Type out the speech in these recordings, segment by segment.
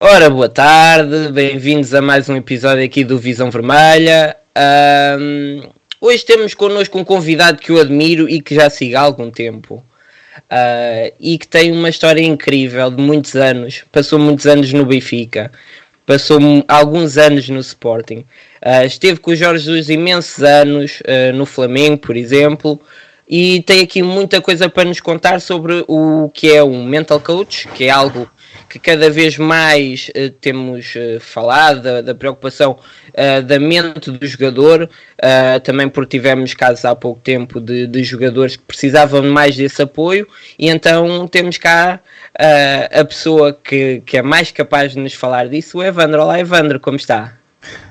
Ora, boa tarde, bem-vindos a mais um episódio aqui do Visão Vermelha. Hoje temos connosco um convidado que eu admiro e que já sigo há algum tempo e que tem uma história incrível de muitos anos. Passou muitos anos no Benfica, passou alguns anos no Sporting, esteve com o Jorge Jesus imensos anos no Flamengo, por exemplo, e tem aqui muita coisa para nos contar sobre o que é um mental coach, que é algo que cada vez mais temos falado, da preocupação da mente do jogador, também porque tivemos casos há pouco tempo de jogadores que precisavam mais desse apoio, e então temos cá a pessoa que é mais capaz de nos falar disso, o Evandro. Olá, Evandro, como está?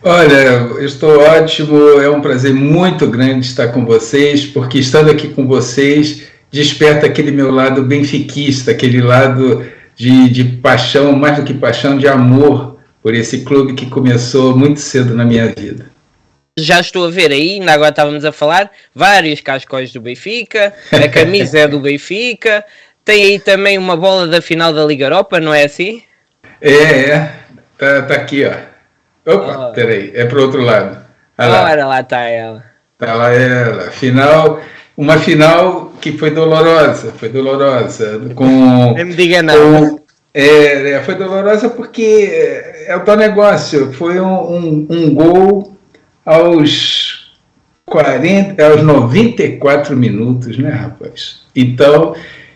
Olha, eu estou ótimo, é um prazer muito grande estar com vocês, porque estando aqui com vocês, desperta aquele meu lado benfiquista, aquele lado de paixão, mais do que paixão, de amor por esse clube que começou muito cedo na minha vida. Já estou a ver aí, ainda agora estávamos a falar, vários cascóis do Benfica, a camisa é do Benfica, tem aí também uma bola da final da Liga Europa, não é assim? Tá aqui, ó. Opa, peraí, é pro outro lado. Olha lá está ela. Tá lá ela. Uma final que foi dolorosa. Não me diga não. Foi dolorosa porque é o tal negócio. Foi um gol aos 94 minutos, né, rapaz? Então,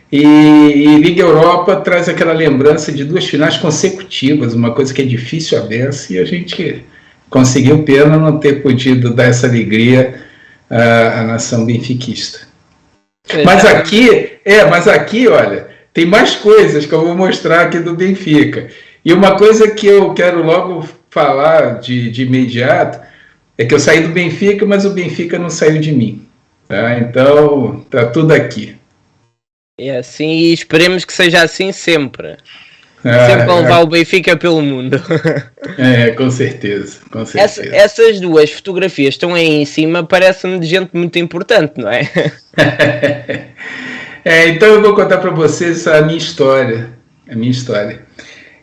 e Liga Europa traz aquela lembrança de duas finais consecutivas, uma coisa que é difícil a beça, e a gente conseguiu, pena não ter podido dar essa alegria à nação benfiquista. Mas aqui, olha, tem mais coisas que eu vou mostrar aqui do Benfica. E uma coisa que eu quero logo falar de imediato é que eu saí do Benfica, mas o Benfica não saiu de mim. Tá? Então, tá tudo aqui. É assim, e esperemos que seja assim sempre. Sempre a levar o Benfica pelo mundo. Com certeza. Essas duas fotografias estão aí em cima, parece-me de gente muito importante, não é? Então eu vou contar para vocês a minha história.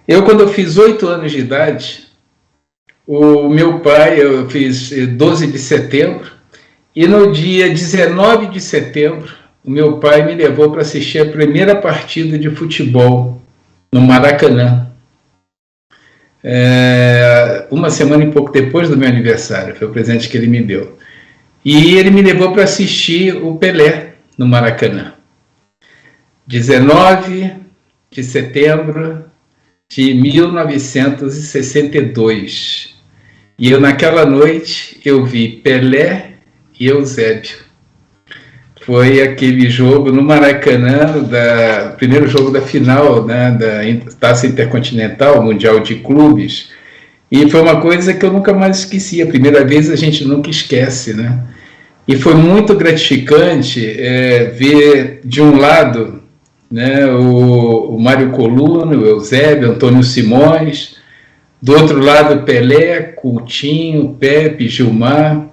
Eu, quando eu fiz 8 anos de idade, o meu pai, eu fiz 12 de setembro, e no dia 19 de setembro, o meu pai me levou para assistir a primeira partida de futebol no Maracanã. Uma semana e pouco depois do meu aniversário, foi o presente que ele me deu. E ele me levou para assistir o Pelé no Maracanã. 19 de setembro de 1962. E eu, naquela noite, eu vi Pelé e Eusébio. Foi aquele jogo no Maracanã, primeiro jogo da final, né, da Taça Intercontinental, Mundial de Clubes, e foi uma coisa que eu nunca mais esqueci. A primeira vez a gente nunca esquece, né? E foi muito gratificante ver, de um lado, né, o Mário Coluna, o Eusébio, Antônio Simões, do outro lado Pelé, Coutinho, Pepe, Gilmar,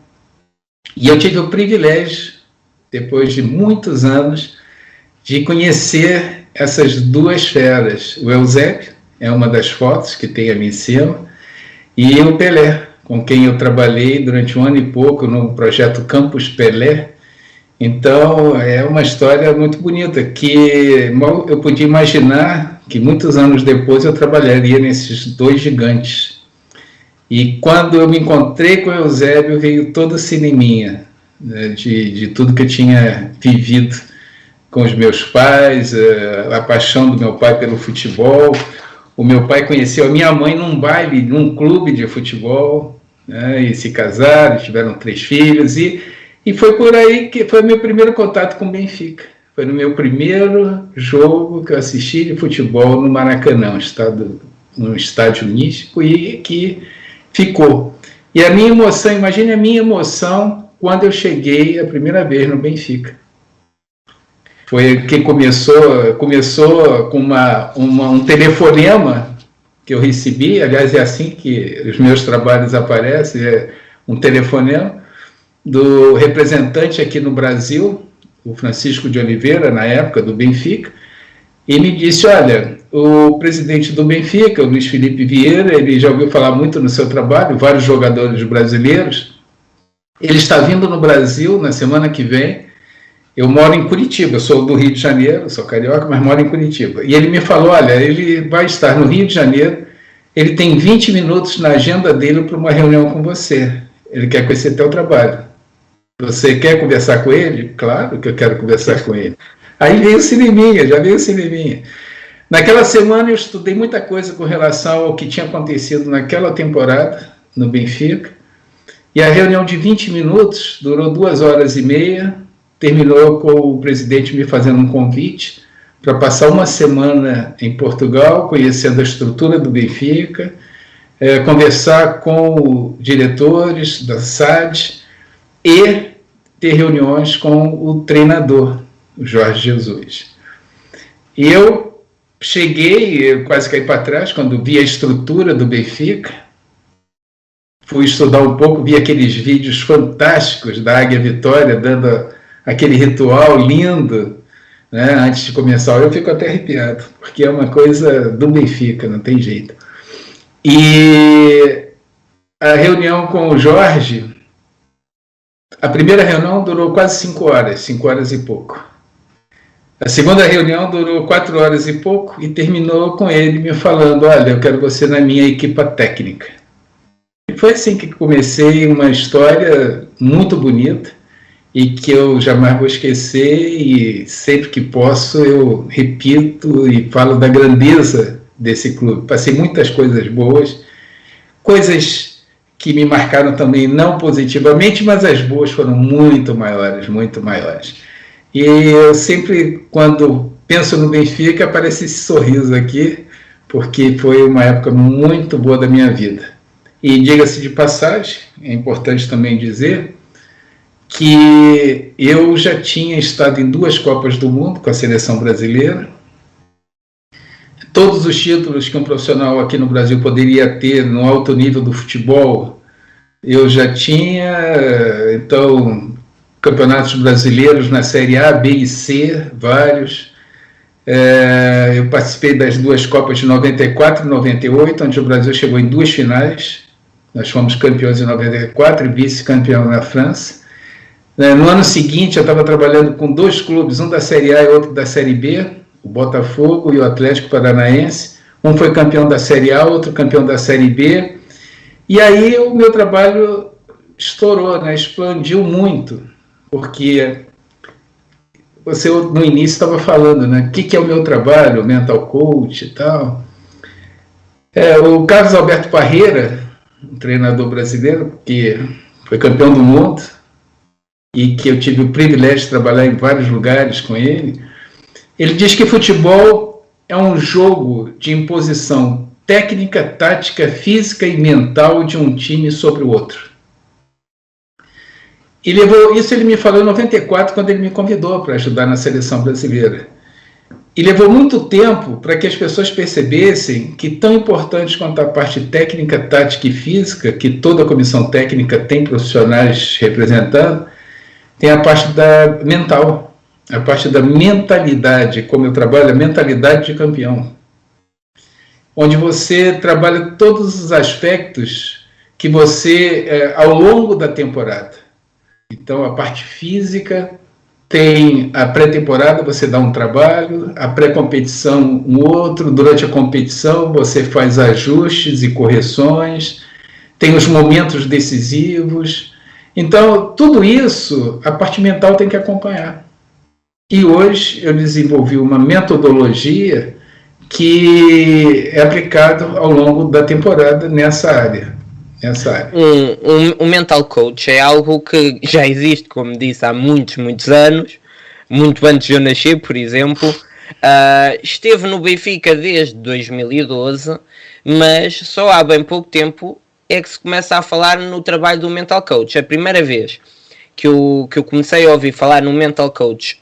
e eu tive o privilégio, depois de muitos anos, de conhecer essas duas feras. O Eusébio é uma das fotos que tem ali em cima, e o Pelé, com quem eu trabalhei durante 1 ano e pouco no projeto Campus Pelé. Então, é uma história muito bonita, que mal eu podia imaginar que muitos anos depois eu trabalharia nesses dois gigantes. E quando eu me encontrei com o Eusébio, veio toda a cineminha, de tudo que eu tinha vivido com os meus pais, a paixão do meu pai pelo futebol. O meu pai conheceu a minha mãe num baile, num clube de futebol, né, e se casaram, tiveram 3 filhos, e foi por aí que foi o meu primeiro contato com o Benfica. Foi no meu primeiro jogo que eu assisti de futebol no Maracanã, um estádio místico, e que ficou. E a minha emoção, imagine a minha emoção quando eu cheguei a primeira vez no Benfica. Foi que começou com um telefonema que eu recebi. Aliás, é assim que os meus trabalhos aparecem, é um telefonema do representante aqui no Brasil, o Francisco de Oliveira, na época do Benfica, e me disse: olha, o presidente do Benfica, o Luiz Felipe Vieira, ele já ouviu falar muito no seu trabalho, vários jogadores brasileiros. Ele está vindo no Brasil na semana que vem. Eu moro em Curitiba, sou do Rio de Janeiro, sou carioca, mas moro em Curitiba. E ele me falou, olha, ele vai estar no Rio de Janeiro, ele tem 20 minutos na agenda dele para uma reunião com você. Ele quer conhecer teu trabalho. Você quer conversar com ele? Claro que eu quero conversar com ele. Aí veio o cineminha, já veio o cineminha. Naquela semana eu estudei muita coisa com relação ao que tinha acontecido naquela temporada no Benfica. E a reunião de 20 minutos durou 2 horas e meia, terminou com o presidente me fazendo um convite para passar uma semana em Portugal, conhecendo a estrutura do Benfica, conversar com diretores da SAD e ter reuniões com o treinador, o Jorge Jesus. E eu cheguei, quase caí para trás, quando vi a estrutura do Benfica, fui estudar um pouco, vi aqueles vídeos fantásticos da Águia Vitória, dando aquele ritual lindo, né, antes de começar. Eu fico até arrepiado, porque é uma coisa do Benfica, não tem jeito. E a reunião com o Jorge, a primeira reunião durou quase 5 horas e pouco. A segunda reunião durou 4 horas e pouco e terminou com ele me falando, olha, eu quero você na minha equipa técnica. E foi assim que comecei uma história muito bonita e que eu jamais vou esquecer, e sempre que posso eu repito e falo da grandeza desse clube. Passei muitas coisas boas, coisas que me marcaram também não positivamente, mas as boas foram muito maiores, muito maiores. E eu sempre, quando penso no Benfica, aparece esse sorriso aqui, porque foi uma época muito boa da minha vida. E diga-se de passagem, é importante também dizer que eu já tinha estado em 2 Copas do Mundo com a seleção brasileira. Todos os títulos que um profissional aqui no Brasil poderia ter no alto nível do futebol, eu já tinha. Então, campeonatos brasileiros na Série A, B e C, vários. Eu participei das 2 Copas de 94 e 98, onde o Brasil chegou em 2 finais. Nós fomos campeões em 94 e vice-campeão na França. No ano seguinte, eu estava trabalhando com 2 clubes, um da Série A e outro da Série B, o Botafogo e o Atlético Paranaense. Um foi campeão da Série A, outro campeão da Série B. E aí o meu trabalho estourou, né? Expandiu muito, porque você no início estava falando, né? O que é o meu trabalho, mental coach e tal. O Carlos Alberto Parreira, um treinador brasileiro que foi campeão do mundo e que eu tive o privilégio de trabalhar em vários lugares com ele, ele diz que futebol é um jogo de imposição técnica, tática, física e mental de um time sobre o outro. E isso ele me falou em 94, quando ele me convidou para ajudar na seleção brasileira. E levou muito tempo para que as pessoas percebessem que, tão importante quanto a parte técnica, tática e física, que toda a comissão técnica tem profissionais representando, tem a parte da mental, a parte da mentalidade, como eu trabalho, a mentalidade de campeão, onde você trabalha todos os aspectos que você, ao longo da temporada. Então, a parte física, tem a pré-temporada, você dá um trabalho, a pré-competição um outro, durante a competição você faz ajustes e correções, tem os momentos decisivos. Então, tudo isso, a parte mental tem que acompanhar. E hoje eu desenvolvi uma metodologia que é aplicada ao longo da temporada nessa área. Um mental coach é algo que já existe, como disse, há muitos anos, muito antes de eu nascer, por exemplo. Esteve no Benfica desde 2012, mas só há bem pouco tempo é que se começa a falar no trabalho do mental coach. A primeira vez que eu comecei a ouvir falar no mental coach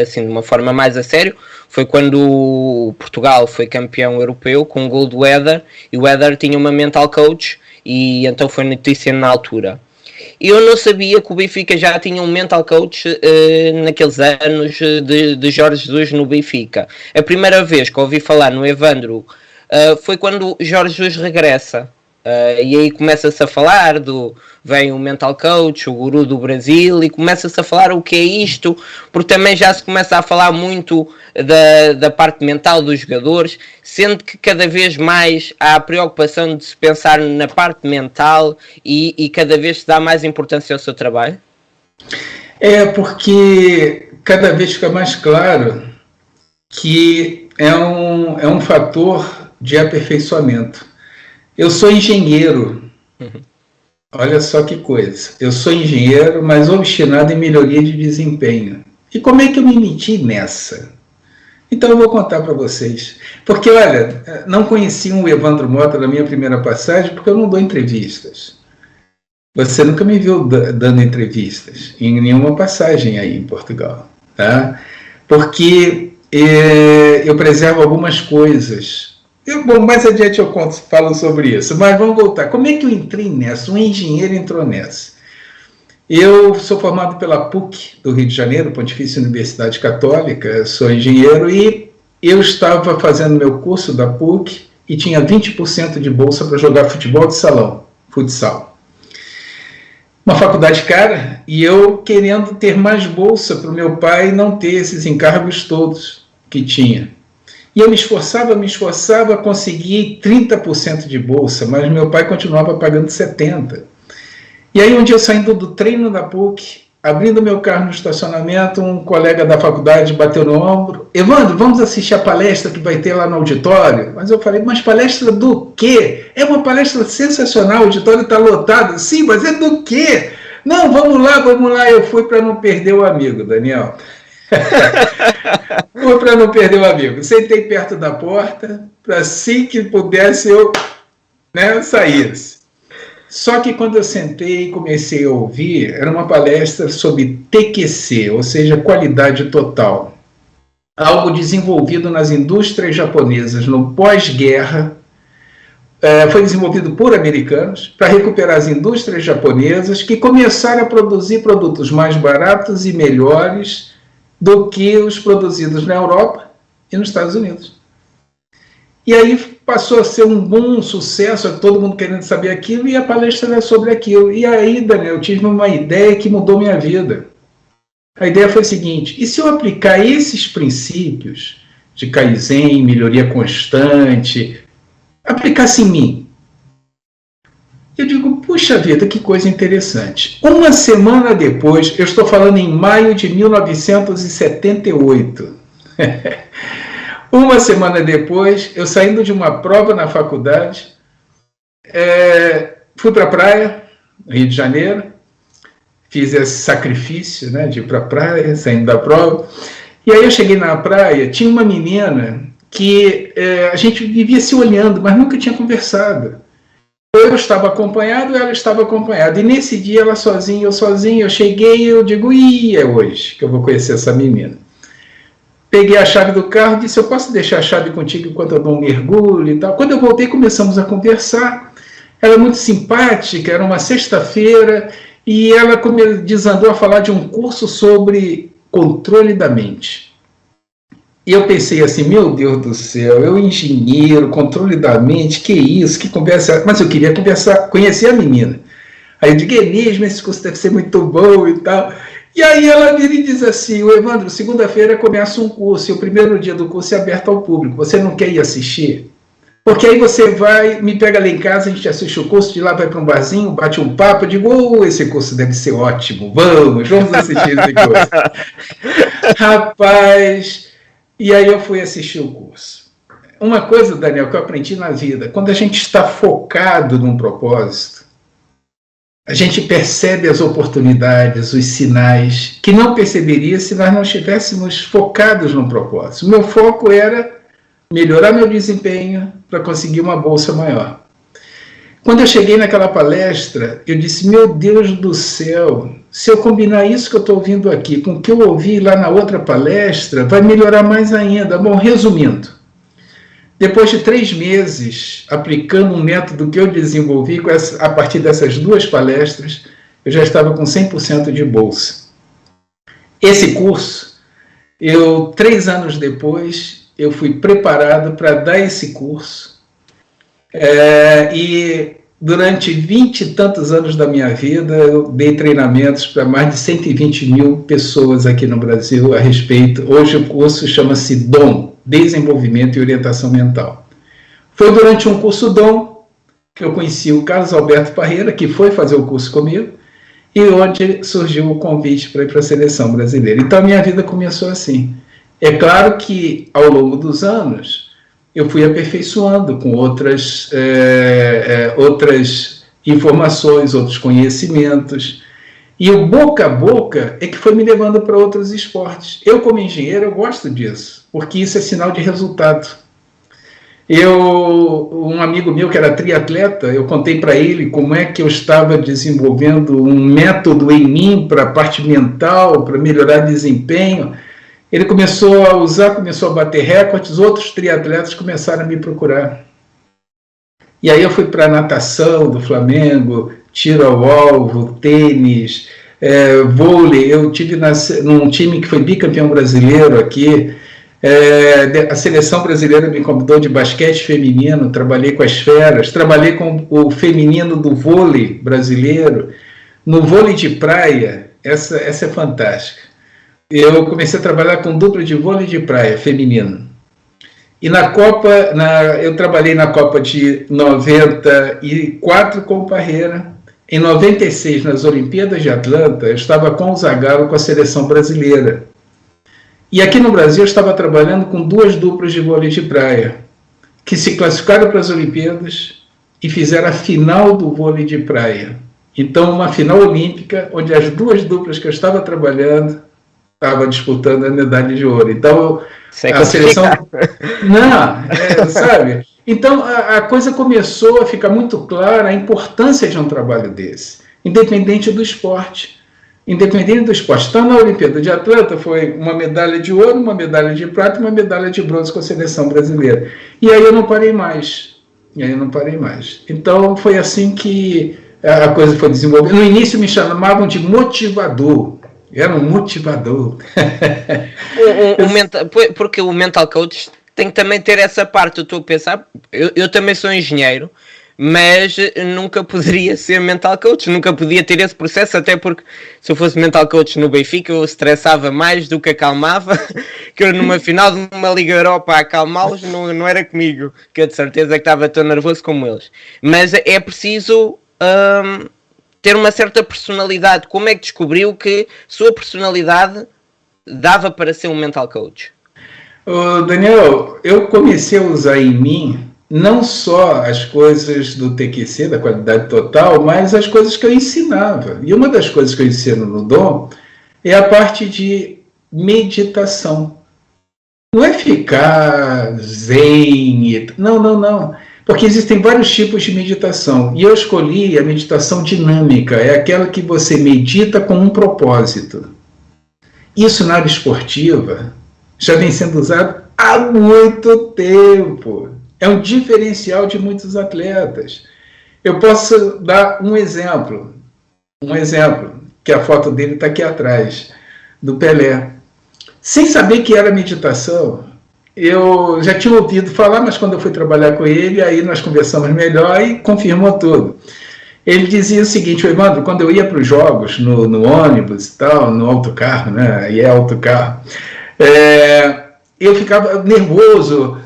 assim de uma forma mais a sério foi quando Portugal foi campeão europeu com o gol do Éder, e o Éder tinha uma mental coach, e então foi notícia na altura. e eu não sabia que o Benfica já tinha um mental coach naqueles anos de Jorge Jesus no Benfica. A primeira vez que ouvi falar no Evandro foi quando Jorge Jesus regressa. E aí começa-se a falar vem o mental coach, o guru do Brasil, e começa-se a falar o que é isto, porque também já se começa a falar muito da parte mental dos jogadores, sendo que cada vez mais há a preocupação de se pensar na parte mental e cada vez se dá mais importância ao seu trabalho? Porque cada vez fica mais claro que é um fator de aperfeiçoamento. Eu sou engenheiro. Olha só que coisa. Eu sou engenheiro, mas obstinado em melhoria de desempenho. E como é que eu me meti nessa? Então eu vou contar para vocês. Porque, olha, não conheci o Evandro Mota na minha primeira passagem, porque eu não dou entrevistas. Você nunca me viu dando entrevistas em nenhuma passagem aí em Portugal. Tá? Porque eu preservo algumas coisas. Bom, mais adiante eu falo sobre isso, mas vamos voltar. Como é que eu entrei nessa? Um engenheiro entrou nessa. Eu sou formado pela PUC do Rio de Janeiro, Pontifícia Universidade Católica, sou engenheiro, e eu estava fazendo meu curso da PUC e tinha 20% de bolsa para jogar futebol de salão, futsal. Uma faculdade cara, e eu querendo ter mais bolsa para o meu pai não ter esses encargos todos que tinha. E eu me esforçava, consegui 30% de bolsa, mas meu pai continuava pagando 70%. E aí um dia eu saindo do treino da PUC, abrindo meu carro no estacionamento, um colega da faculdade bateu no ombro: Evandro, vamos assistir a palestra que vai ter lá no auditório? Mas eu falei: mas palestra do quê? É uma palestra sensacional, o auditório está lotado. Sim, mas é do quê? Não, vamos lá. Eu fui para não perder o amigo, Daniel. Fui para não perder o amigo. Sentei perto da porta, para assim que pudesse eu saísse. Só que quando eu sentei e comecei a ouvir, era uma palestra sobre TQC, ou seja, qualidade total. Algo desenvolvido nas indústrias japonesas no pós-guerra, foi desenvolvido por americanos para recuperar as indústrias japonesas que começaram a produzir produtos mais baratos e melhores do que os produzidos na Europa e nos Estados Unidos. E aí passou a ser um bom sucesso, todo mundo querendo saber aquilo, e a palestra era sobre aquilo. E aí, Daniel, eu tive uma ideia que mudou minha vida. A ideia foi a seguinte: e se eu aplicar esses princípios de Kaizen, melhoria constante, aplicasse em mim? Eu digo, puxa vida, que coisa interessante. Uma semana depois, eu estou falando em maio de 1978, uma semana depois, eu saindo de uma prova na faculdade, fui para a praia, Rio de Janeiro, fiz esse sacrifício, de ir para a praia, saindo da prova, e aí eu cheguei na praia, tinha uma menina que a gente vivia se olhando, mas nunca tinha conversado. Eu estava acompanhado, ela estava acompanhada, e nesse dia ela sozinha, eu sozinho, eu cheguei e eu digo, é hoje que eu vou conhecer essa menina. Peguei a chave do carro, disse: eu posso deixar a chave contigo enquanto eu dou um mergulho e tal. Quando eu voltei, começamos a conversar. Ela é muito simpática, era uma sexta-feira, e ela desandou a falar de um curso sobre controle da mente. E eu pensei assim: meu Deus do céu, eu engenheiro, controle da mente, que isso, que conversa. Mas eu queria conhecer a menina. Aí eu digo: é mesmo, esse curso deve ser muito bom e tal. E aí ela vira e diz assim: o Evandro, segunda-feira começa um curso, e o primeiro dia do curso é aberto ao público, você não quer ir assistir? Porque aí você vai, me pega lá em casa, a gente assiste o curso, de lá vai para um barzinho, bate um papo, eu digo: esse curso deve ser ótimo, vamos assistir esse curso. Rapaz, e aí eu fui assistir o curso. Uma coisa, Daniel, que eu aprendi na vida: quando a gente está focado num propósito, a gente percebe as oportunidades, os sinais, que não perceberia se nós não estivéssemos focados no propósito. O meu foco era melhorar meu desempenho para conseguir uma bolsa maior. Quando eu cheguei naquela palestra, eu disse: meu Deus do céu, se eu combinar isso que eu estou ouvindo aqui com o que eu ouvi lá na outra palestra, vai melhorar mais ainda. Bom, resumindo, depois de 3 meses aplicando um método que eu desenvolvi a partir dessas 2 palestras, eu já estava com 100% de bolsa. Esse curso, 3 anos depois, eu fui preparado para dar esse curso. E durante 20 e tantos anos da minha vida, eu dei treinamentos para mais de 120 mil pessoas aqui no Brasil a respeito. Hoje o curso chama-se DOM, Desenvolvimento e Orientação Mental. Foi durante um curso DOM que eu conheci o Carlos Alberto Parreira, que foi fazer o curso comigo, e onde surgiu o convite para ir para a seleção brasileira. Então a minha vida começou assim. É claro que ao longo dos anos eu fui aperfeiçoando com outras informações, outros conhecimentos. E o boca a boca é que foi me levando para outros esportes. Eu, como engenheiro, eu gosto disso, porque isso é sinal de resultado. Um amigo meu que era triatleta, eu contei para ele como é que eu estava desenvolvendo um método em mim para a parte mental, para melhorar desempenho. Ele começou a usar, começou a bater recordes, outros triatletas começaram a me procurar. E aí eu fui para a natação do Flamengo, tiro ao alvo, tênis, vôlei. Eu tive num time que foi bicampeão brasileiro aqui. A seleção brasileira me convidou de basquete feminino, trabalhei com as feras, trabalhei com o feminino do vôlei brasileiro. No vôlei de praia, essa é fantástica. Eu comecei a trabalhar com dupla de vôlei de praia feminino. E na Copa, eu trabalhei na Copa de 94 com o Parreira. Em 96, nas Olimpíadas de Atlanta, eu estava com o Zagallo com a seleção brasileira. E aqui no Brasil eu estava trabalhando com 2 duplas de vôlei de praia, que se classificaram para as Olimpíadas e fizeram a final do vôlei de praia. Então, uma final olímpica, onde as 2 duplas que eu estava trabalhando estava disputando a medalha de ouro. Então, a seleção... Não, sabe? Então, a coisa começou a ficar muito clara a importância de um trabalho desse, independente do esporte. Independente do esporte. Então, na Olimpíada de Atlanta, foi uma medalha de ouro, uma medalha de prata e uma medalha de bronze com a seleção brasileira. E aí eu não parei mais. Então, foi assim que a coisa foi desenvolvida. No início me chamavam de motivador. Era um motivador. Porque o mental coach tem que também ter essa parte. Eu estou a pensar, eu também sou engenheiro, mas nunca poderia ser mental coach, nunca podia ter esse processo, até porque se eu fosse mental coach no Benfica eu estressava mais do que acalmava, que eu numa final de uma Liga Europa a acalmá-los não era comigo, que eu de certeza que estava tão nervoso como eles. Mas é preciso ter uma certa personalidade. Como é que descobriu que sua personalidade dava para ser um mental coach? Daniel, eu comecei a usar em mim não só as coisas do TQC, da qualidade total, mas as coisas que eu ensinava. E uma das coisas que eu ensino no Dom é a parte de meditação. Não é ficar zen, não. Porque existem vários tipos de meditação. E eu escolhi a meditação dinâmica, é aquela que você medita com um propósito. Isso na área esportiva já vem sendo usado há muito tempo. É um diferencial de muitos atletas. Eu posso dar um exemplo, que a foto dele está aqui atrás, do Pelé. Sem saber que era meditação, eu já tinha ouvido falar, mas quando eu fui trabalhar com ele, aí nós conversamos melhor e confirmou tudo. Ele dizia o seguinte: Evandro, quando eu ia para os jogos, no ônibus e tal, no autocarro, né? E é autocarro, eu ficava nervoso,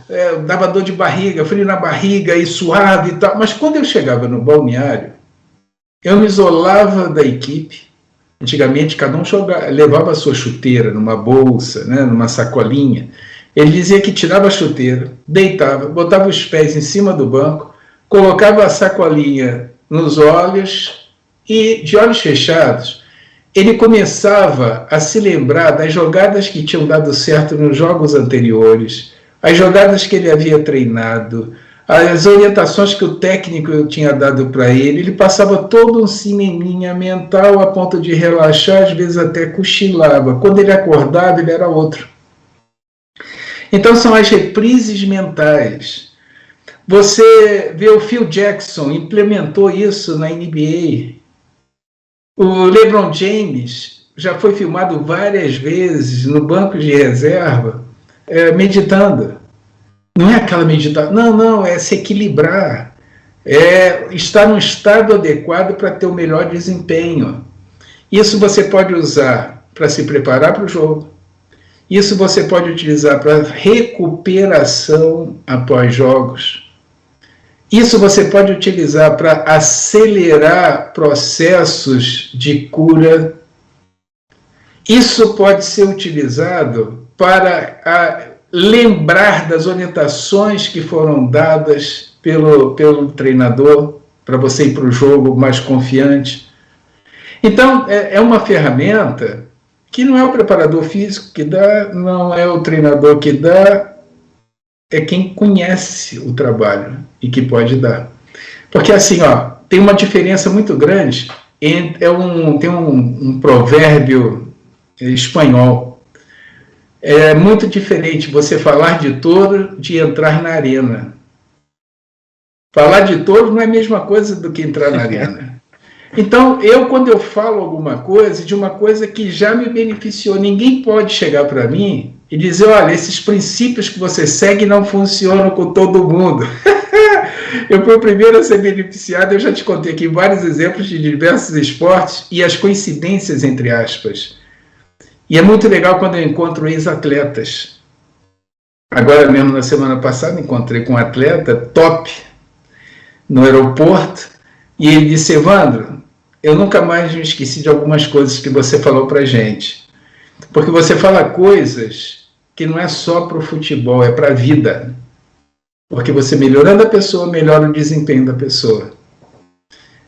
dava dor de barriga, frio na barriga e suave e tal. Mas quando eu chegava no balneário, eu me isolava da equipe. Antigamente, cada um levava a sua chuteira numa bolsa, né, numa sacolinha. Ele dizia que tirava a chuteira, deitava, botava os pés em cima do banco, colocava a sacolinha nos olhos e, de olhos fechados, ele começava a se lembrar das jogadas que tinham dado certo nos jogos anteriores, as jogadas que ele havia treinado, as orientações que o técnico tinha dado para ele. Ele passava todo um cineminha mental a ponto de relaxar, às vezes até cochilava. Quando ele acordava, ele era outro. Então são as reprises mentais. Você vê o Phil Jackson, implementou isso na NBA. O LeBron James já foi filmado várias vezes no banco de reserva, meditando. Não é aquela meditação, não, é se equilibrar, é estar no estado adequado para ter o melhor desempenho. Isso você pode usar para se preparar para o jogo. Isso você pode utilizar para recuperação após jogos. Isso você pode utilizar para acelerar processos de cura. Isso pode ser utilizado para lembrar das orientações que foram dadas pelo treinador, para você ir para o jogo mais confiante. Então, é uma ferramenta que não é o preparador físico que dá, não é o treinador que dá, é quem conhece o trabalho e que pode dar. Porque assim, tem uma diferença muito grande, tem um provérbio espanhol. É muito diferente você falar de touro de entrar na arena. Falar de touro não é a mesma coisa do que entrar na arena. Então, quando eu falo alguma coisa, de uma coisa que já me beneficiou, ninguém pode chegar para mim e dizer, olha, esses princípios que você segue não funcionam com todo mundo. Eu fui o primeiro a ser beneficiado, eu já te contei aqui vários exemplos de diversos esportes e as coincidências entre aspas. E é muito legal quando eu encontro ex-atletas. Agora mesmo, na semana passada, encontrei com um atleta top no aeroporto e ele disse, Evandro, eu nunca mais me esqueci de algumas coisas que você falou pra gente. Porque você fala coisas que não é só para o futebol, é para a vida. Porque você melhorando a pessoa, melhora o desempenho da pessoa.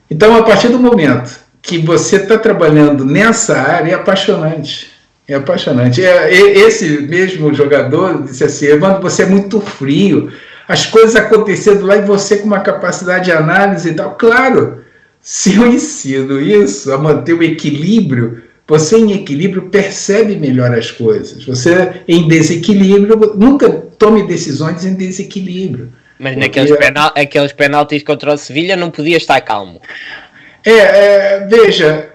Então, a partir do momento que você está trabalhando nessa área, é apaixonante. É apaixonante. Esse mesmo jogador disse assim, Evandro, você é muito frio. As coisas acontecendo lá e você com uma capacidade de análise e tal. Claro, se eu ensino isso, a manter o equilíbrio, você em equilíbrio percebe melhor as coisas. Você em desequilíbrio, nunca tome decisões em desequilíbrio. Mas naqueles penaltis contra o Sevilha não podia estar calmo. Veja,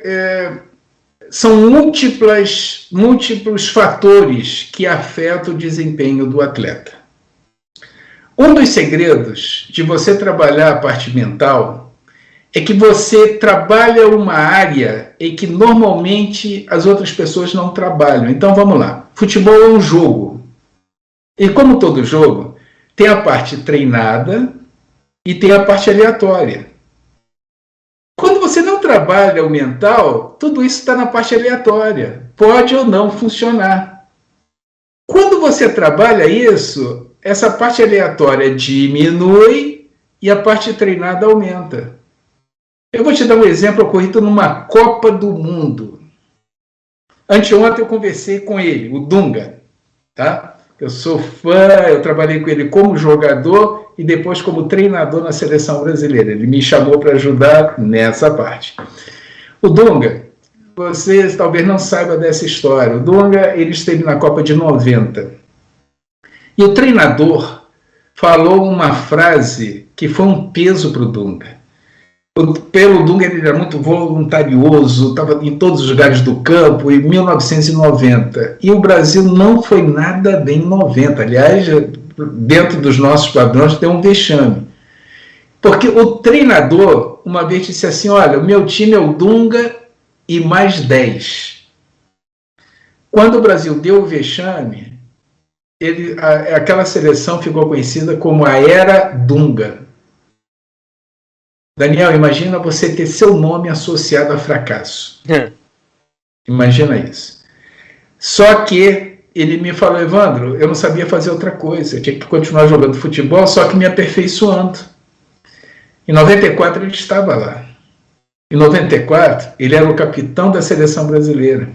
são múltiplos fatores que afetam o desempenho do atleta. Um dos segredos de você trabalhar a parte mental é que você trabalha uma área em que normalmente as outras pessoas não trabalham. Então vamos lá, futebol é um jogo. E como todo jogo, tem a parte treinada e tem a parte aleatória. Quando você não trabalha o mental, tudo isso está na parte aleatória. Pode ou não funcionar. Quando você trabalha isso, essa parte aleatória diminui e a parte treinada aumenta. Eu vou te dar um exemplo ocorrido numa Copa do Mundo. Anteontem eu conversei com ele, o Dunga. Tá? Eu sou fã, eu trabalhei com ele como jogador e depois como treinador na seleção brasileira. Ele me chamou para ajudar nessa parte. O Dunga, vocês talvez não saibam dessa história. O Dunga, ele esteve na Copa de 90. E o treinador falou uma frase que foi um peso para o Dunga. Pelo Dunga, ele era muito voluntarioso, estava em todos os lugares do campo, em 1990. E o Brasil não foi nada bem em 90. Aliás, dentro dos nossos padrões, tem um vexame. Porque o treinador, uma vez disse assim, olha, o meu time é o Dunga e mais 10. Quando o Brasil deu o vexame, aquela seleção ficou conhecida como a Era Dunga. Daniel, imagina você ter seu nome associado a fracasso. Imagina isso. Só que ele me falou, Evandro, eu não sabia fazer outra coisa. Eu tinha que continuar jogando futebol, só que me aperfeiçoando. Em 94 ele estava lá. Em 94 ele era o capitão da seleção brasileira.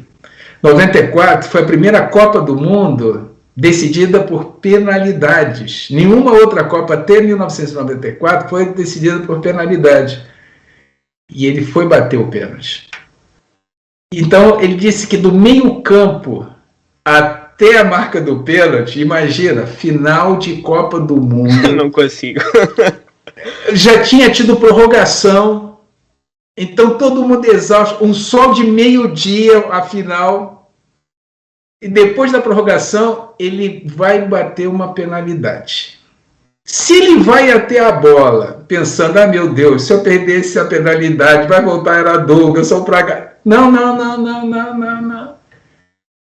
94 foi a primeira Copa do Mundo decidida por penalidades. Nenhuma outra Copa até 1994 foi decidida por penalidade. E ele foi bater o pênalti. Então, ele disse que do meio campo até a marca do pênalti, imagina, final de Copa do Mundo. Não consigo. Já tinha tido prorrogação. Então todo mundo exausto, um sol de meio-dia, a final, e depois da prorrogação ele vai bater uma penalidade. Se ele vai até a bola, pensando, meu Deus, se eu perdesse a penalidade, vai voltar, era Douglas, ou Praga. Não.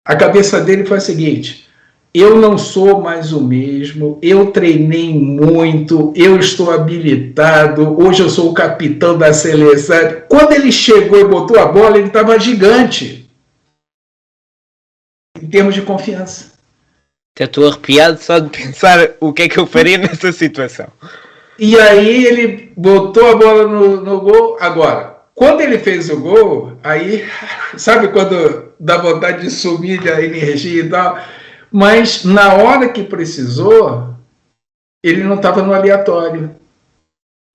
A cabeça dele foi a seguinte: eu não sou mais o mesmo, eu treinei muito, eu estou habilitado, hoje eu sou o capitão da seleção. Quando ele chegou e botou a bola, ele estava gigante, em termos de confiança. Até estou arrepiado só de pensar o que é que eu faria nessa situação. E aí ele botou a bola no gol. Agora, quando ele fez o gol, aí, sabe quando dá vontade de sumir a energia e tal? Mas na hora que precisou, ele não estava no aleatório.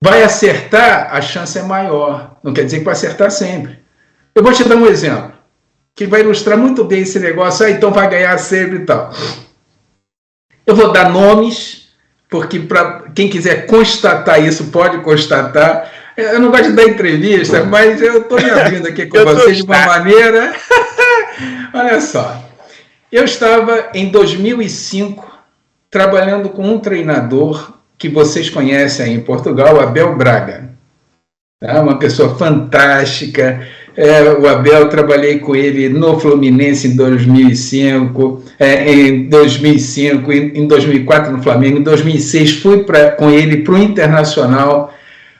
Vai acertar, a chance é maior. Não quer dizer que vai acertar sempre. Eu vou te dar um exemplo, que vai ilustrar muito bem esse negócio. Então vai ganhar sempre e tal. Eu vou dar nomes, porque para quem quiser constatar isso, pode constatar. Eu não gosto de dar entrevista, mas eu estou me abrindo aqui com vocês de uma maneira... Olha só. Eu estava, em 2005, trabalhando com um treinador que vocês conhecem aí em Portugal, Abel Braga. Uma pessoa fantástica. O Abel, trabalhei com ele no Fluminense em 2005, em 2004 no Flamengo, em 2006 fui com ele para o Internacional,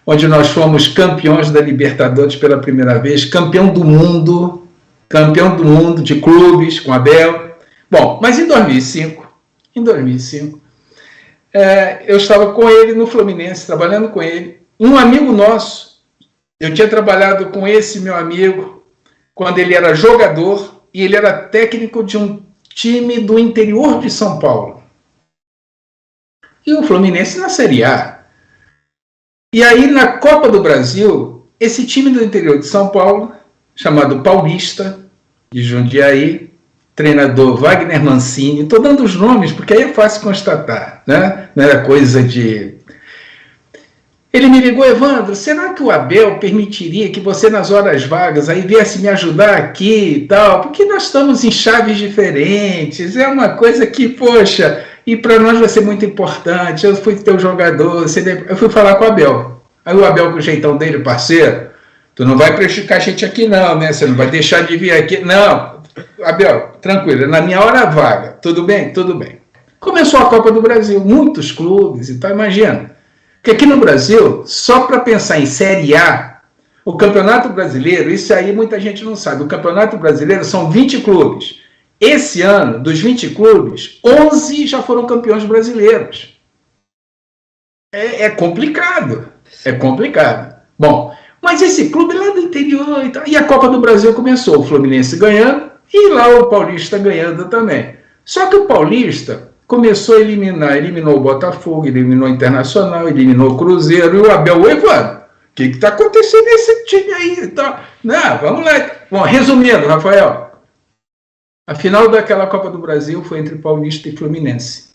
onde nós fomos campeões da Libertadores pela primeira vez, campeão do mundo de clubes com Abel. Bom, mas em 2005, eu estava com ele no Fluminense, trabalhando com ele. Um amigo nosso, eu tinha trabalhado com esse meu amigo quando ele era jogador e ele era técnico de um time do interior de São Paulo. E o Fluminense na Série A. E aí, na Copa do Brasil, esse time do interior de São Paulo, chamado Paulista, de Jundiaí, treinador Wagner Mancini, estou dando os nomes porque aí é fácil constatar, né? Não era coisa de... Ele me ligou: Evandro, será que o Abel permitiria que você nas horas vagas aí viesse me ajudar aqui e tal? Porque nós estamos em chaves diferentes, é uma coisa que, poxa, e para nós vai ser muito importante. Eu fui teu jogador, eu fui falar com o Abel. Aí o Abel, com o jeitão dele, parceiro, tu não vai prejudicar a gente aqui não, né? Você não vai deixar de vir aqui. Não, Abel, tranquilo, na minha hora vaga, tudo bem? Tudo bem. Começou a Copa do Brasil, muitos clubes e tal, imagina. Porque aqui no Brasil, só para pensar em Série A, o Campeonato Brasileiro, isso aí muita gente não sabe, o Campeonato Brasileiro são 20 clubes. Esse ano, dos 20 clubes, 11 já foram campeões brasileiros. É complicado, é complicado. Bom, mas esse clube é lá do interior e tal, e a Copa do Brasil começou, o Fluminense ganhando e lá o Paulista ganhando também. Só que o Paulista começou a eliminou o Botafogo, eliminou o Internacional, eliminou o Cruzeiro, e o Abel: Evandro, o que está acontecendo nesse time aí? Então, não, vamos lá. Bom, resumindo, Rafael, a final daquela Copa do Brasil foi entre Paulista e Fluminense.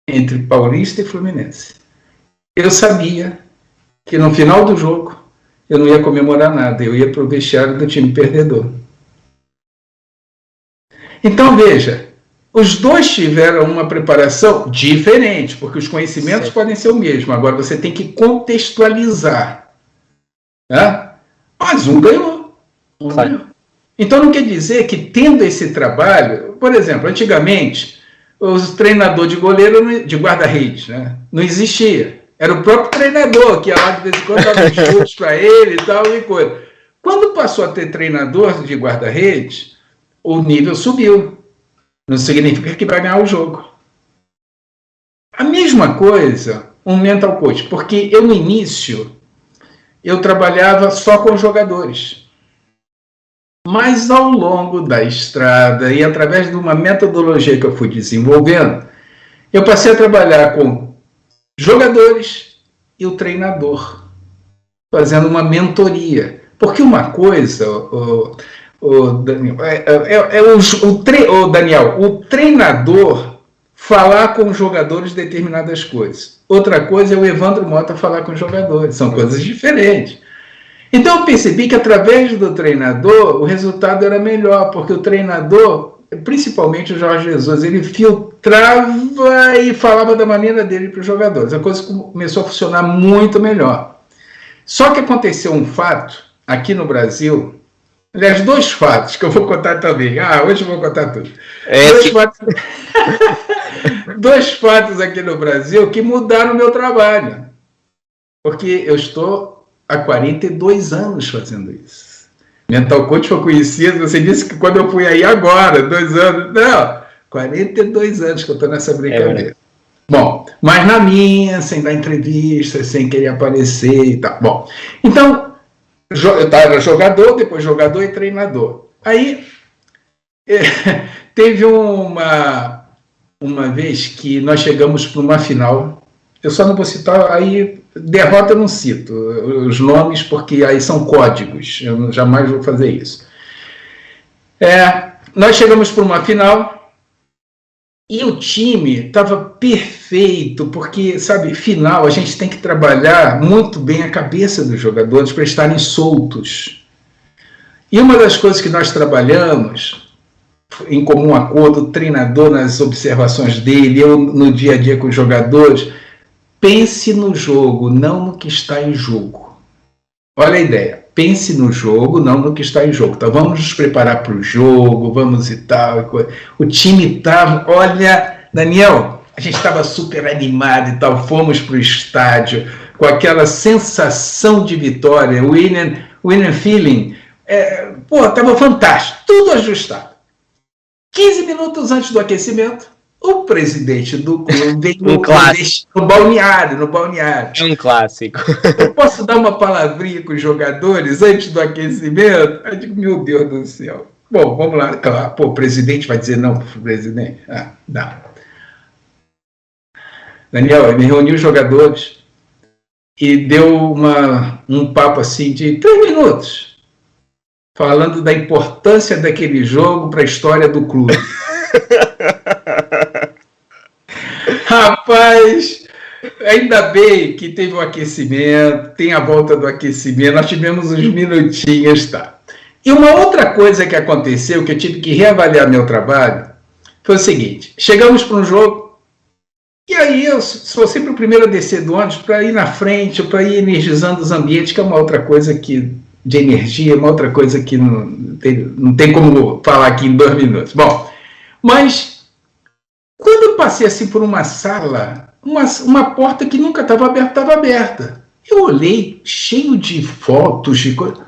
Entre Paulista e Fluminense. Eu sabia que no final do jogo eu não ia comemorar nada, eu ia para o vestiário do time perdedor. Então, veja, os dois tiveram uma preparação diferente, porque os conhecimentos podem ser o mesmo. Agora, você tem que contextualizar. Né? Mas um ganhou. Ganhou. Então, não quer dizer que, tendo esse trabalho... Por exemplo, antigamente, os treinadores de goleiro, de guarda-redes, né? Não existia. Era o próprio treinador que ia lá de vez em quando dava chutes para ele e tal e coisa. Quando passou a ter treinador de guarda-redes, o nível subiu. Não significa que vai ganhar o jogo. A mesma coisa, um mental coach, porque eu no início, eu trabalhava só com jogadores. Mas ao longo da estrada e através de uma metodologia que eu fui desenvolvendo, eu passei a trabalhar com jogadores e o treinador, fazendo uma mentoria. Porque uma coisa... Daniel, o treinador falar com os jogadores determinadas coisas. Outra coisa é o Evandro Mota falar com os jogadores. São coisas diferentes. Então eu percebi que através do treinador o resultado era melhor, porque o treinador, principalmente o Jorge Jesus, ele filtrava e falava da maneira dele para os jogadores. A coisa começou a funcionar muito melhor. Só que aconteceu um fato aqui no Brasil, aliás, 2 fatos que eu vou contar também. Hoje eu vou contar tudo. 2 fatos aqui no Brasil que mudaram o meu trabalho. Porque eu estou há 42 anos fazendo isso. Mental Coach foi conhecido, você disse que quando eu fui aí agora, 2 anos. Não, 42 anos que eu estou nessa brincadeira. Bom, mas na minha, sem dar entrevista, sem querer aparecer e tal. Bom, então, eu era jogador, depois jogador e treinador. Aí, teve uma vez que nós chegamos para uma final, eu só não vou citar, aí derrota eu não cito os nomes, porque aí são códigos, eu jamais vou fazer isso. Nós chegamos para uma final e o time estava perfeito, porque, sabe, final a gente tem que trabalhar muito bem a cabeça dos jogadores para estarem soltos. E uma das coisas que nós trabalhamos, em comum acordo, o treinador nas observações dele, eu no dia a dia com os jogadores, pense no jogo, não no que está em jogo. Olha a ideia, pense no jogo, não no que está em jogo. Então vamos nos preparar para o jogo, vamos e tal. O time estava, olha, Daniel, a gente estava super animado e tal, fomos para o estádio com aquela sensação de vitória, winning feeling, estava fantástico, tudo ajustado. 15 minutos antes do aquecimento, o presidente do clube veio no balneário. É um clássico. Eu posso dar uma palavrinha com os jogadores antes do aquecimento? Eu digo, meu Deus do céu. Bom, vamos lá. Claro, o presidente vai dizer não para o presidente? Não. Daniel, ele reuniu os jogadores e deu um papo assim de 3 minutos, falando da importância daquele jogo para a história do clube. Rapaz, ainda bem que teve o aquecimento, tem a volta do aquecimento, nós tivemos uns minutinhos, tá? E uma outra coisa que aconteceu, que eu tive que reavaliar meu trabalho, foi o seguinte: chegamos para um jogo, e aí eu sou sempre o primeiro a descer do ônibus para ir na frente, para ir energizando os ambientes, que é uma outra coisa de energia, uma outra coisa que não tem como falar aqui em 2 minutos. Bom, mas quando eu passei assim por uma sala, uma porta que nunca estava aberta, estava aberta. Eu olhei, cheio de fotos, de coisa.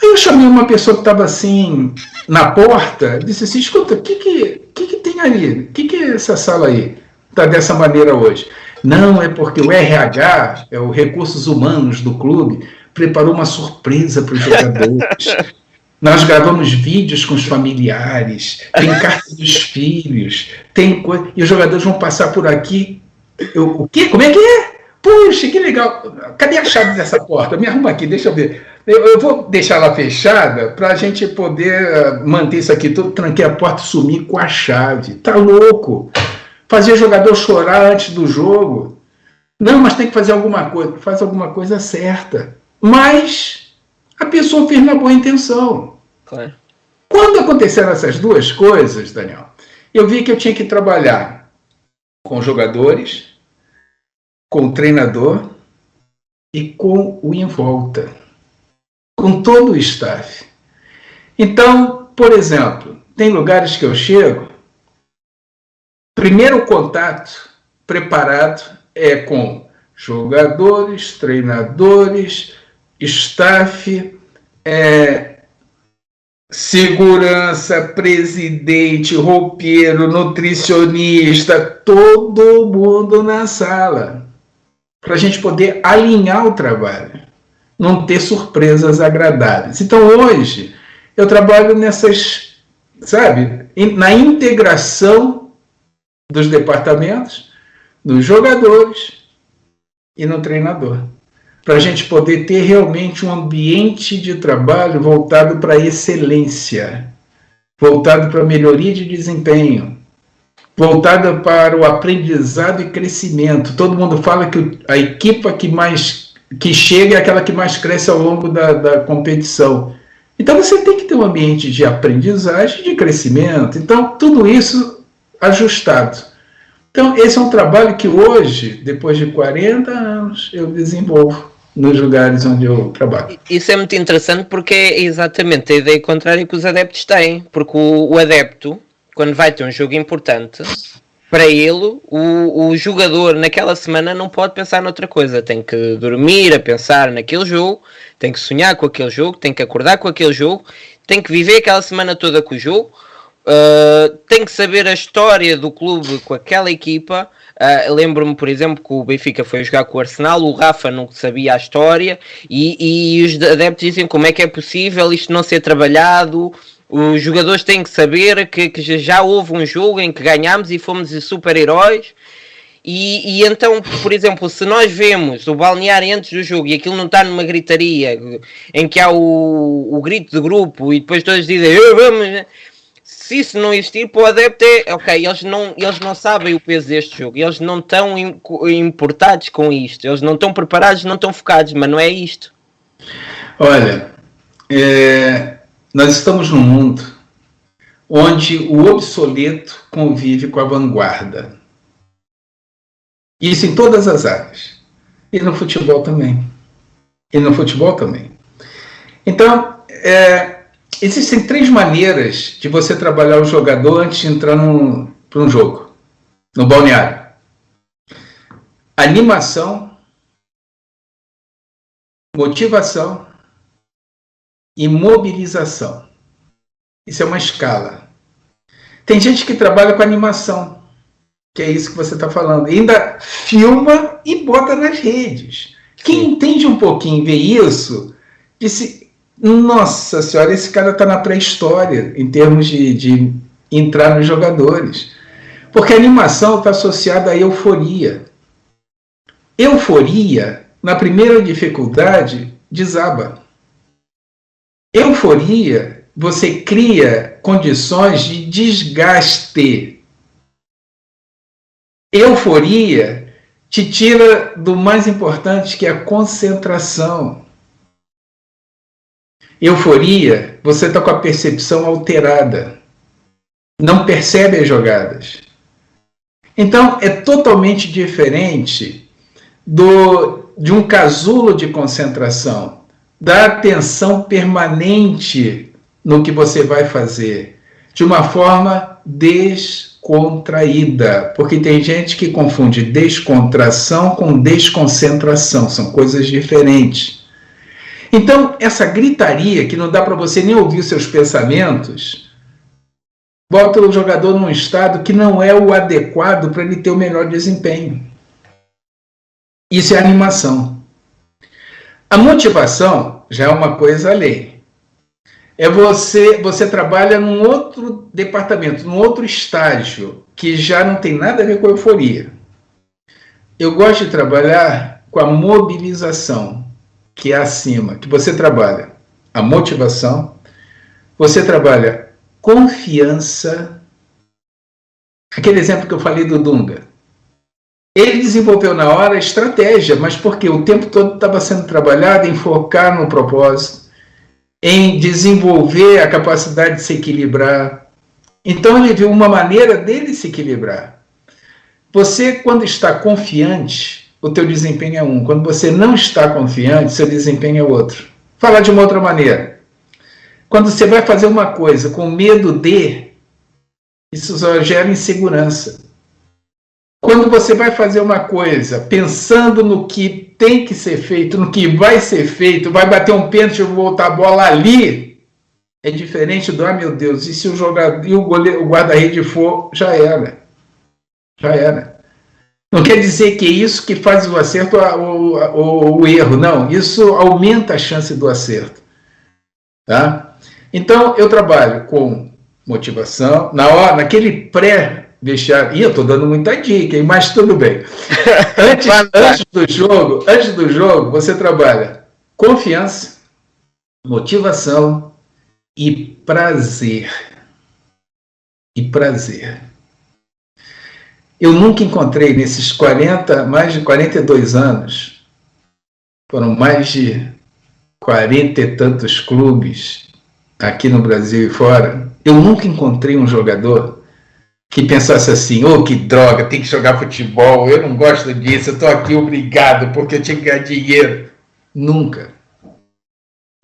Aí eu chamei uma pessoa que estava assim, na porta, disse assim, escuta, o que tem ali? O que é essa sala aí? Está dessa maneira hoje. Não, é porque o RH, o Recursos Humanos do clube, preparou uma surpresa para os jogadores. Nós gravamos vídeos com os familiares, tem carta dos filhos, tem coisa, e os jogadores vão passar por aqui. O quê? Como é que é? Puxa, que legal. Cadê a chave dessa porta? Me arruma aqui, deixa eu ver. Eu vou deixar ela fechada para a gente poder manter isso aqui tudo. Tranquei a porta e sumi com a chave. Tá louco? Fazer o jogador chorar antes do jogo. Não, mas tem que fazer alguma coisa. Faz alguma coisa certa. Mas a pessoa fez na boa intenção. Claro. Quando aconteceram essas 2 coisas, Daniel, eu vi que eu tinha que trabalhar com jogadores, com o treinador e com o em volta, com todo o staff. Então, por exemplo, tem lugares que eu chego, primeiro contato preparado é com jogadores, treinadores, staff, segurança, presidente, roupeiro, nutricionista, todo mundo na sala, para a gente poder alinhar o trabalho, não ter surpresas agradáveis. Então hoje eu trabalho nessas, sabe, na integração dos departamentos, dos jogadores e no treinador, para a gente poder ter realmente um ambiente de trabalho voltado para a excelência, voltado para a melhoria de desempenho. voltada para o aprendizado e crescimento. Todo mundo fala que a equipe que chega é aquela que mais cresce ao longo da competição. Então você tem que ter um ambiente de aprendizagem, de crescimento. Então tudo isso ajustado. Então esse é um trabalho que hoje, depois de 40 anos, eu desenvolvo nos lugares onde eu trabalho. Isso é muito interessante porque é exatamente a ideia contrária que os adeptos têm. Porque o adepto, quando vai ter um jogo importante, para ele, o jogador naquela semana não pode pensar noutra coisa. Tem que dormir a pensar naquele jogo, tem que sonhar com aquele jogo, tem que acordar com aquele jogo, tem que viver aquela semana toda com o jogo, tem que saber a história do clube com aquela equipa. Lembro-me, por exemplo, que o Benfica foi jogar com o Arsenal, o Rafa não sabia a história e os adeptos dizem como é que é possível isto não ser trabalhado. Os jogadores têm que saber que já houve um jogo em que ganhámos e fomos super-heróis. E então, por exemplo, se nós vemos o balneário antes do jogo e aquilo não está numa gritaria em que há o grito de grupo e depois todos dizem vamos, se isso não existir, para o adepto ok, eles não sabem o peso deste jogo, eles não estão importados com isto, eles não estão preparados, não estão focados, mas não é isto. Olha, nós estamos num mundo onde o obsoleto convive com a vanguarda. Isso em todas as áreas. E no futebol também. Então, existem 3 maneiras de você trabalhar o jogador antes de entrar para um jogo, no balneário. Animação, motivação e mobilização. Isso é uma escala. Tem gente que trabalha com animação, que é isso que você está falando. E ainda filma e bota nas redes. Quem entende um pouquinho e vê isso, disse, nossa senhora, esse cara está na pré-história, em termos de entrar nos jogadores. Porque a animação está associada à euforia. Euforia, na primeira dificuldade, desaba. Euforia, você cria condições de desgaste. Euforia te tira do mais importante, que é a concentração. Euforia, você está com a percepção alterada. Não percebe as jogadas. Então, é totalmente diferente de um casulo de concentração, da atenção permanente no que você vai fazer, de uma forma descontraída, porque tem gente que confunde descontração com desconcentração, são coisas diferentes. Então, essa gritaria, que não dá para você nem ouvir seus pensamentos, bota o jogador num estado que não é o adequado para ele ter o melhor desempenho. Isso é animação. A motivação já é uma coisa além. É você trabalha num outro departamento, num outro estágio, que já não tem nada a ver com a euforia. Eu gosto de trabalhar com a mobilização, que é acima, que você trabalha a motivação, você trabalha confiança. Aquele exemplo que eu falei do Dunga. Ele desenvolveu na hora a estratégia, mas porque o tempo todo estava sendo trabalhado em focar no propósito, em desenvolver a capacidade de se equilibrar. Então ele viu uma maneira dele se equilibrar. Você, quando está confiante, o teu desempenho é um. Quando você não está confiante, seu desempenho é outro. Falar de uma outra maneira. Quando você vai fazer uma coisa com medo isso só gera insegurança. Quando você vai fazer uma coisa pensando no que tem que ser feito, no que vai ser feito, vai bater um pênalti e voltar a bola ali, é diferente do, meu Deus, e se o jogador e o guarda-rede for, já era. Não quer dizer que é isso que faz o acerto ou o erro, não. Isso aumenta a chance do acerto. Tá? Então, eu trabalho com motivação, naquele pré-vestiário, eu estou dando muita dica, hein? Mas tudo bem. Antes do jogo, você trabalha confiança, motivação e prazer. Eu nunca encontrei nesses mais de 42 anos, foram mais de 40 e tantos clubes aqui no Brasil e fora, eu nunca encontrei um jogador que pensasse assim, que droga, tem que jogar futebol, eu não gosto disso, eu estou aqui obrigado porque eu tinha que ganhar dinheiro. Nunca.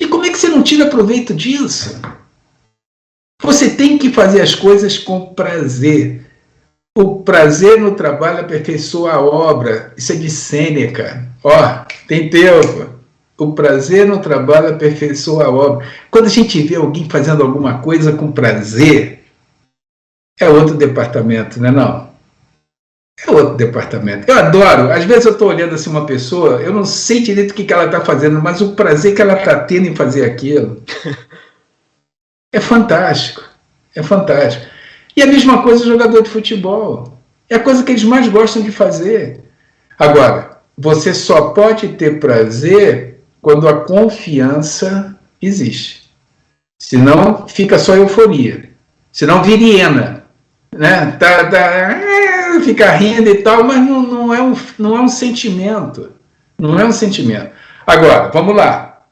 E como é que você não tira proveito disso? Você tem que fazer as coisas com prazer. O prazer no trabalho aperfeiçoa a obra. Isso é de Sêneca. Tem tempo. O prazer no trabalho aperfeiçoa a obra. Quando a gente vê alguém fazendo alguma coisa com prazer, é outro departamento, não é não? É outro departamento. Eu adoro. Às vezes eu estou olhando assim uma pessoa, eu não sei direito o que ela está fazendo, mas o prazer que ela está tendo em fazer aquilo é fantástico. É fantástico. E a mesma coisa o jogador de futebol. É a coisa que eles mais gostam de fazer. Agora, você só pode ter prazer quando a confiança existe. Senão, fica só euforia. Senão, vira hiena. Né? Fica rindo e tal, mas não é um sentimento. Não é um sentimento. Agora, vamos lá.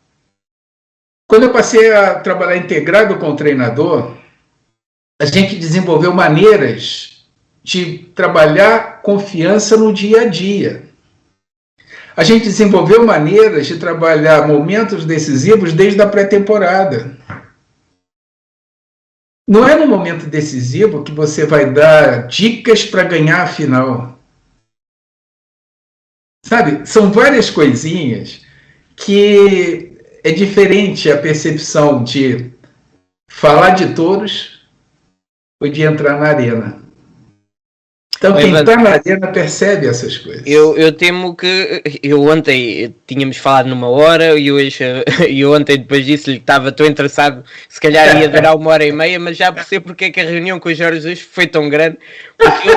Quando eu passei a trabalhar integrado com o treinador, a gente desenvolveu maneiras de trabalhar confiança no dia a dia. A gente desenvolveu maneiras de trabalhar momentos decisivos desde a pré-temporada. Não é no momento decisivo que você vai dar dicas para ganhar a final. Sabe, são várias coisinhas que é diferente a percepção de falar de touros ou de entrar na arena. Então, quem está na arena percebe essas coisas. Eu temo que... ontem tínhamos falado numa hora e ontem depois disse-lhe que estava tão interessado, se calhar ia durar 1h30, mas já percebo porque é que a reunião com o Jorge Jesus foi tão grande, porque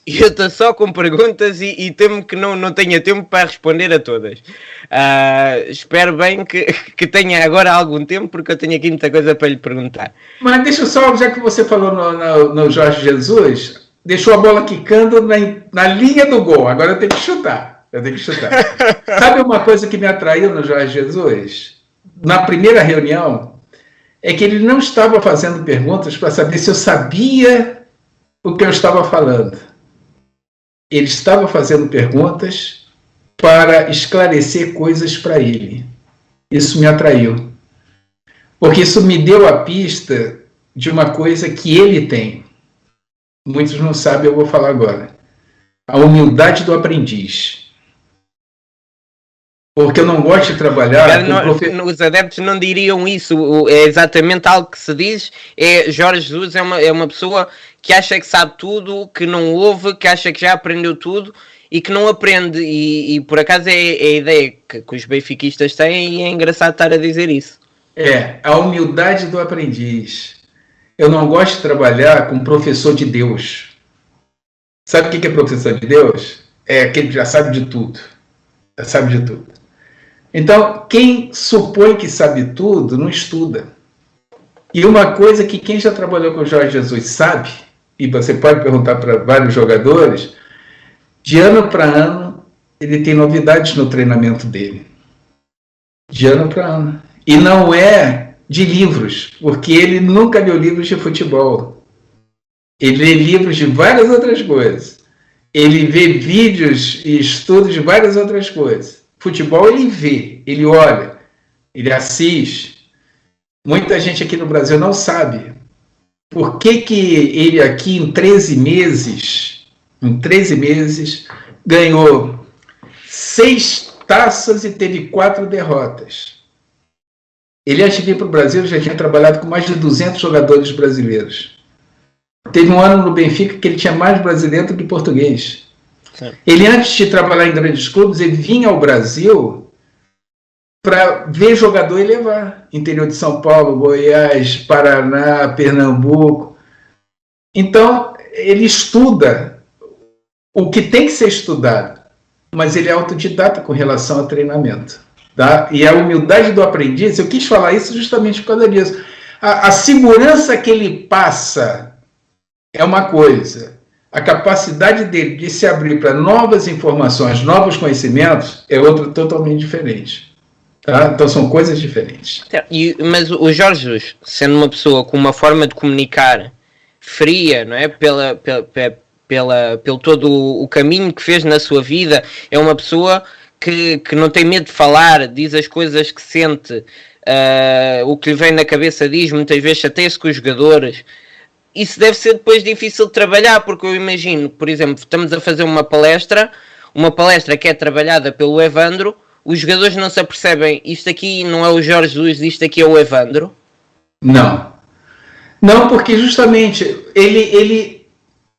eu estou só com perguntas e temo que não tenha tempo para responder a todas. Espero bem que tenha agora algum tempo, porque eu tenho aqui muita coisa para lhe perguntar. Mas deixa só, já que você falou no Jorge Jesus... Deixou a bola quicando na linha do gol. Agora eu tenho que chutar. Sabe uma coisa que me atraiu no Jorge Jesus? Na primeira reunião, é que ele não estava fazendo perguntas para saber se eu sabia o que eu estava falando. Ele estava fazendo perguntas para esclarecer coisas para ele. Isso me atraiu. Porque isso me deu a pista de uma coisa que ele tem. Muitos não sabem, eu vou falar agora. A humildade do aprendiz. Porque eu não gosto de trabalhar... Os adeptos não diriam isso. É exatamente algo que se diz. Jorge Jesus é uma pessoa que acha que sabe tudo, que não ouve, que acha que já aprendeu tudo e que não aprende. E por acaso é a ideia que os benfiquistas têm e é engraçado estar a dizer isso. A humildade do aprendiz. Eu não gosto de trabalhar com professor de Deus. Sabe o que é professor de Deus? É aquele que já sabe de tudo. Já sabe de tudo. Então, quem supõe que sabe tudo, não estuda. E uma coisa que quem já trabalhou com o Jorge Jesus sabe, e você pode perguntar para vários jogadores, de ano para ano, ele tem novidades no treinamento dele. De ano para ano. E não é de livros, porque ele nunca leu livros de futebol. Ele lê livros de várias outras coisas. Ele vê vídeos e estudos de várias outras coisas. Futebol ele vê, ele olha, ele assiste. Muita gente aqui no Brasil não sabe por que ele aqui em 13 meses, ganhou 6 taças e teve 4 derrotas. Ele, antes de vir para o Brasil, já tinha trabalhado com mais de 200 jogadores brasileiros. Teve um ano no Benfica que ele tinha mais brasileiro do que português. Sim. Ele, antes de trabalhar em grandes clubes, ele vinha ao Brasil para ver jogador e levar. Interior de São Paulo, Goiás, Paraná, Pernambuco. Então, ele estuda o que tem que ser estudado, mas ele é autodidata com relação ao treinamento. Tá? E a humildade do aprendiz, eu quis falar isso justamente por causa disso. A segurança que ele passa é uma coisa. a capacidade dele de se abrir para novas informações, novos conhecimentos, é outra totalmente diferente. Tá? Então são coisas diferentes. Mas o Jorge Jesus, sendo uma pessoa com uma forma de comunicar fria, não é? Pelo todo o caminho que fez na sua vida, é uma pessoa que não tem medo de falar, diz as coisas que sente, o que lhe vem na cabeça diz, muitas vezes chateia-se com os jogadores. Isso deve ser depois difícil de trabalhar, porque eu imagino, por exemplo, estamos a fazer uma palestra que é trabalhada pelo Evandro, os jogadores não se apercebem, isto aqui não é o Jorge Jesus, isto aqui é o Evandro? Não. Não, porque justamente ele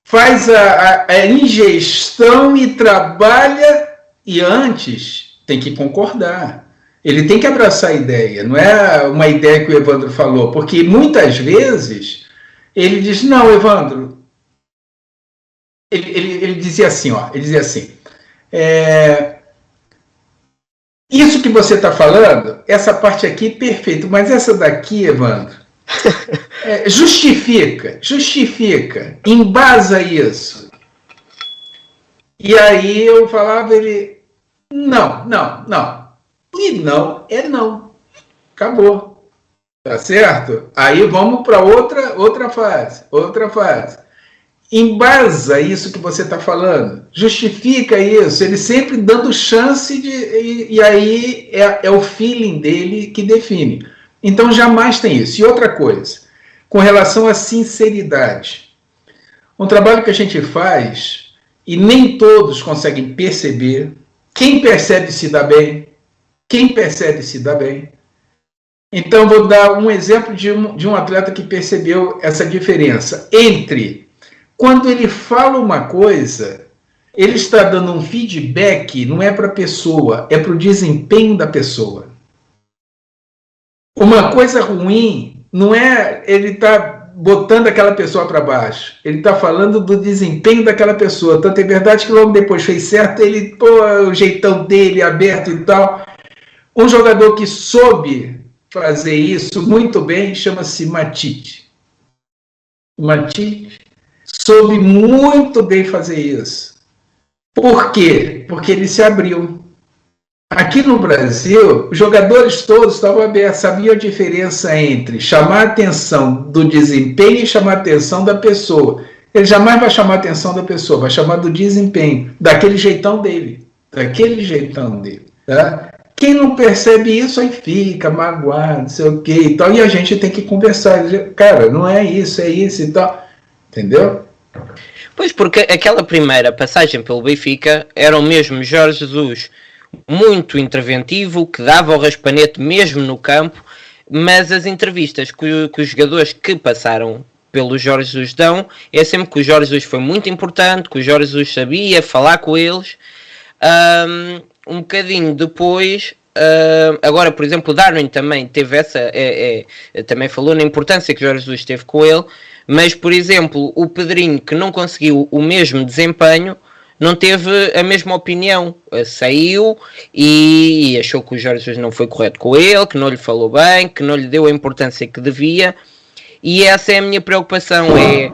faz a ingestão e trabalha, e antes tem que concordar. Ele tem que abraçar a ideia, não é uma ideia que o Evandro falou, porque muitas vezes ele diz, não, Evandro, ele dizia assim, isso que você está falando, essa parte aqui, perfeito, mas essa daqui, Evandro, justifica, embasa isso. E aí eu falava, ele, não. E não é não. Acabou. Tá certo? Aí vamos para outra fase. Embasa isso que você está falando. Justifica isso. Ele sempre dando chance e aí é o feeling dele que define. Então jamais tem isso. E outra coisa, com relação à sinceridade. Um trabalho que a gente faz e nem todos conseguem perceber. Quem percebe se dá bem. Então, vou dar um exemplo de um atleta que percebeu essa diferença entre quando ele fala uma coisa, ele está dando um feedback, não é para a pessoa, é para o desempenho da pessoa. Uma coisa ruim não é ele está botando aquela pessoa para baixo, ele está falando do desempenho daquela pessoa. Tanto é verdade que logo depois fez certo, ele, o jeitão dele aberto e tal. Um jogador que soube fazer isso muito bem chama-se Matite. Matite soube muito bem fazer isso. Por quê? Porque ele se abriu. Aqui no Brasil, os jogadores todos estavam abertos, sabiam a diferença entre chamar a atenção do desempenho e chamar a atenção da pessoa. Ele jamais vai chamar a atenção da pessoa, vai chamar do desempenho, daquele jeitão dele. Tá? Quem não percebe isso aí fica magoado, não sei o que e tal, e a gente tem que conversar, cara, não é isso e tal, entendeu? Pois, porque aquela primeira passagem pelo Benfica era o mesmo Jorge Jesus, muito interventivo, que dava o raspanete mesmo no campo, mas as entrevistas que os jogadores que passaram pelo Jorge Jesus dão, é sempre que o Jorge Jesus foi muito importante, que o Jorge Jesus sabia falar com eles. Um bocadinho depois, agora, por exemplo, o Darwin também teve também falou na importância que o Jorge Jesus teve com ele, mas, por exemplo, o Pedrinho, que não conseguiu o mesmo desempenho, não teve a mesma opinião, saiu e achou que o Jorge Jesus não foi correto com ele, que não lhe falou bem, que não lhe deu a importância que devia, e essa é a minha preocupação, é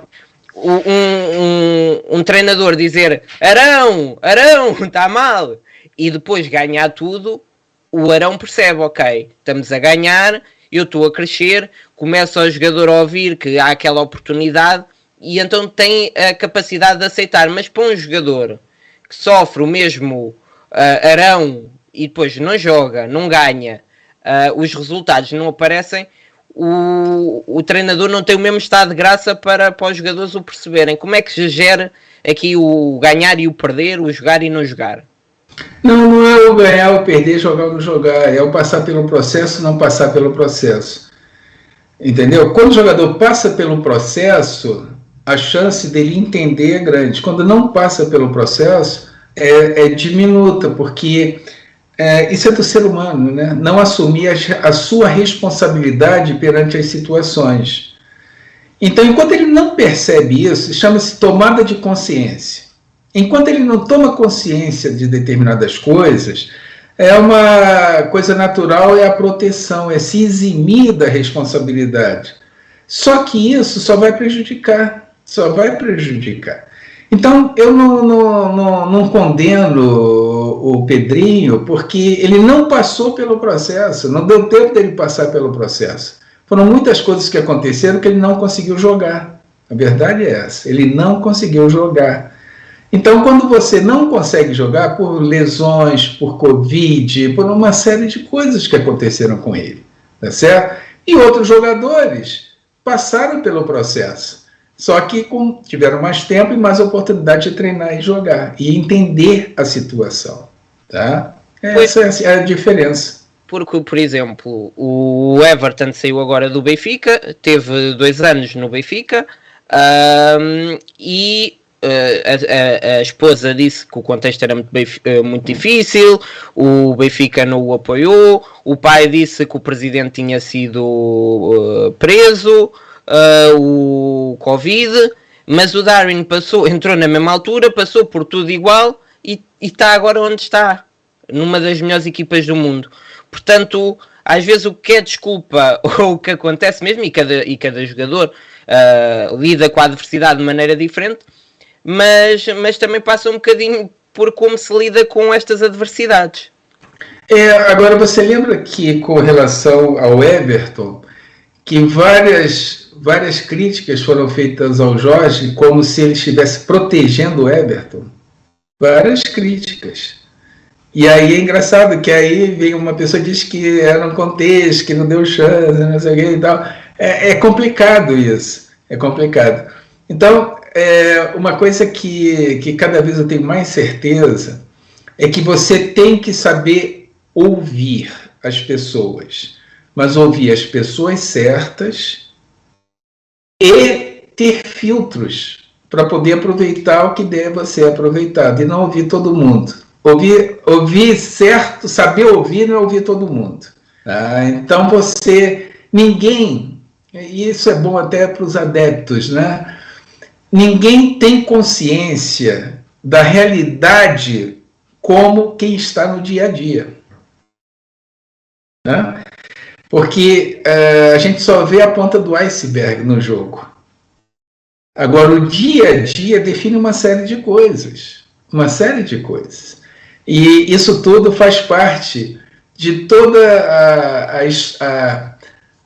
um treinador dizer Arão, está mal, e depois ganhar tudo. O Arão percebe, ok, estamos a ganhar, eu estou a crescer, começa o jogador a ouvir que há aquela oportunidade e então tem a capacidade de aceitar. Mas para um jogador que sofre o mesmo Arão e depois não joga, não ganha, os resultados não aparecem, o treinador não tem o mesmo estado de graça para os jogadores o perceberem. Como é que se gera aqui o ganhar e o perder, o jogar e não jogar? Não é o ganhar, o perder, jogar ou não jogar, é o passar pelo processo, não passar pelo processo. Entendeu? Quando o jogador passa pelo processo, a chance dele entender é grande. Quando não passa pelo processo, é diminuta, porque isso é do ser humano, né? Não assumir a sua responsabilidade perante as situações. Então, enquanto ele não percebe isso, chama-se tomada de consciência. Enquanto ele não toma consciência de determinadas coisas, é uma coisa natural, é a proteção, é se eximir da responsabilidade. Só que isso só vai prejudicar. Então, eu não condeno o Pedrinho, porque ele não passou pelo processo, não deu tempo dele passar pelo processo. Foram muitas coisas que aconteceram que ele não conseguiu jogar. A verdade é essa, ele não conseguiu jogar. Então, quando você não consegue jogar por lesões, por Covid, por uma série de coisas que aconteceram com ele, tá certo? E outros jogadores passaram pelo processo, só que tiveram mais tempo e mais oportunidade de treinar e jogar, e entender a situação, tá? Essa é a diferença. Porque, por exemplo, o Everton saiu agora do Benfica, teve 2 anos no Benfica, e a esposa disse que o contexto era muito difícil, o Benfica não o apoiou, o pai disse que o presidente tinha sido preso, o Covid, mas o Darwin entrou na mesma altura, passou por tudo igual e está agora onde está, numa das melhores equipas do mundo. Portanto, às vezes o que é desculpa ou o que acontece mesmo, e cada jogador lida com a adversidade de maneira diferente, mas também passa um bocadinho por como se lida com estas adversidades. Agora, você lembra que, com relação ao Everton, que várias críticas foram feitas ao Jorge como se ele estivesse protegendo o Everton? Várias críticas. E aí é engraçado que aí vem uma pessoa que diz que era um contexto, que não deu chance, não sei o que e tal. É complicado isso, é complicado. Então, uma coisa que cada vez eu tenho mais certeza é que você tem que saber ouvir as pessoas, mas ouvir as pessoas certas e ter filtros para poder aproveitar o que deva ser aproveitado e não ouvir todo mundo. Ouvir certo, saber ouvir não é ouvir todo mundo. Tá? Então ninguém, e isso é bom até para os adeptos, né? Ninguém tem consciência da realidade como quem está no dia a dia. Né? Porque a gente só vê a ponta do iceberg no jogo. Agora, o dia a dia define uma série de coisas. Uma série de coisas. E isso tudo faz parte de todas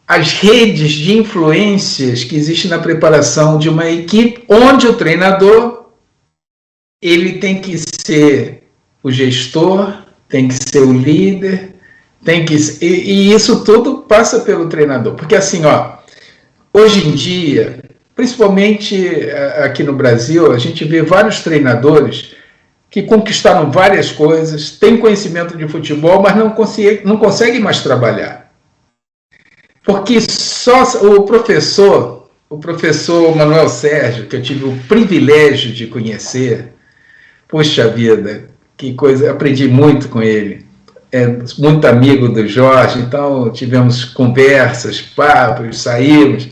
as redes de influências que existem na preparação de uma equipe, onde o treinador ele tem que ser o gestor, tem que ser o líder, e isso tudo passa pelo treinador. Porque assim, hoje em dia, principalmente aqui no Brasil, a gente vê vários treinadores que conquistaram várias coisas, têm conhecimento de futebol, mas não conseguem mais trabalhar. Porque só o professor Manuel Sérgio, que eu tive o privilégio de conhecer, poxa vida, que coisa, aprendi muito com ele. Muito amigo do Jorge, então tivemos conversas, papos, saímos.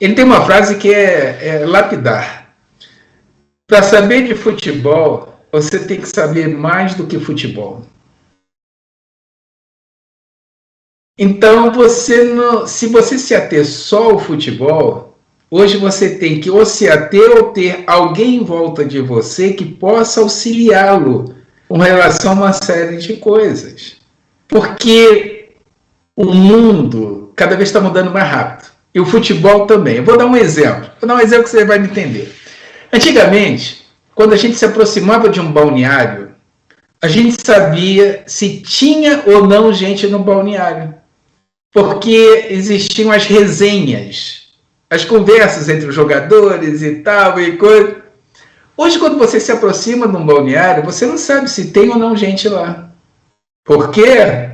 Ele tem uma frase que é lapidar. Para saber de futebol, você tem que saber mais do que futebol. Então, se você se ater só ao futebol, hoje você tem que ou se ater ou ter alguém em volta de você que possa auxiliá-lo com relação a uma série de coisas. Porque o mundo cada vez está mudando mais rápido. E o futebol também. Eu vou dar um exemplo. Que você vai me entender. Antigamente, quando a gente se aproximava de um balneário, a gente sabia se tinha ou não gente no balneário. Porque existiam as resenhas, as conversas entre os jogadores e tal, e coisa. Hoje, quando você se aproxima de um balneário, você não sabe se tem ou não gente lá. Por quê?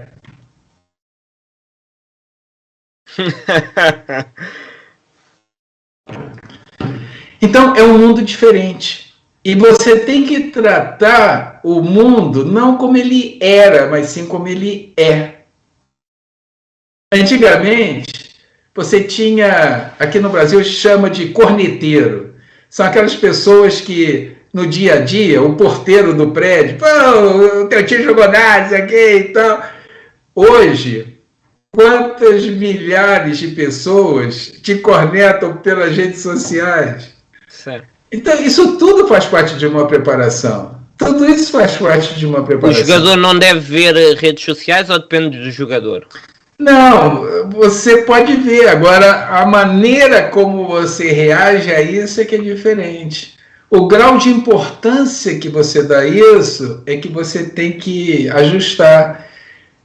Então, é um mundo diferente. E você tem que tratar o mundo não como ele era, mas sim como ele é. Antigamente, você tinha, aqui no Brasil, chama de corneteiro. São aquelas pessoas que, no dia a dia, o porteiro do prédio, pô, o teu time jogou nada, isso aqui e tal. Hoje, quantas milhares de pessoas te cornetam pelas redes sociais? Certo. Então, isso tudo faz parte de uma preparação. Tudo isso faz parte de uma preparação. O jogador não deve ver redes sociais ou depende do jogador? Não, você pode ver. Agora, a maneira como você reage a isso é que é diferente. O grau de importância que você dá a isso é que você tem que ajustar.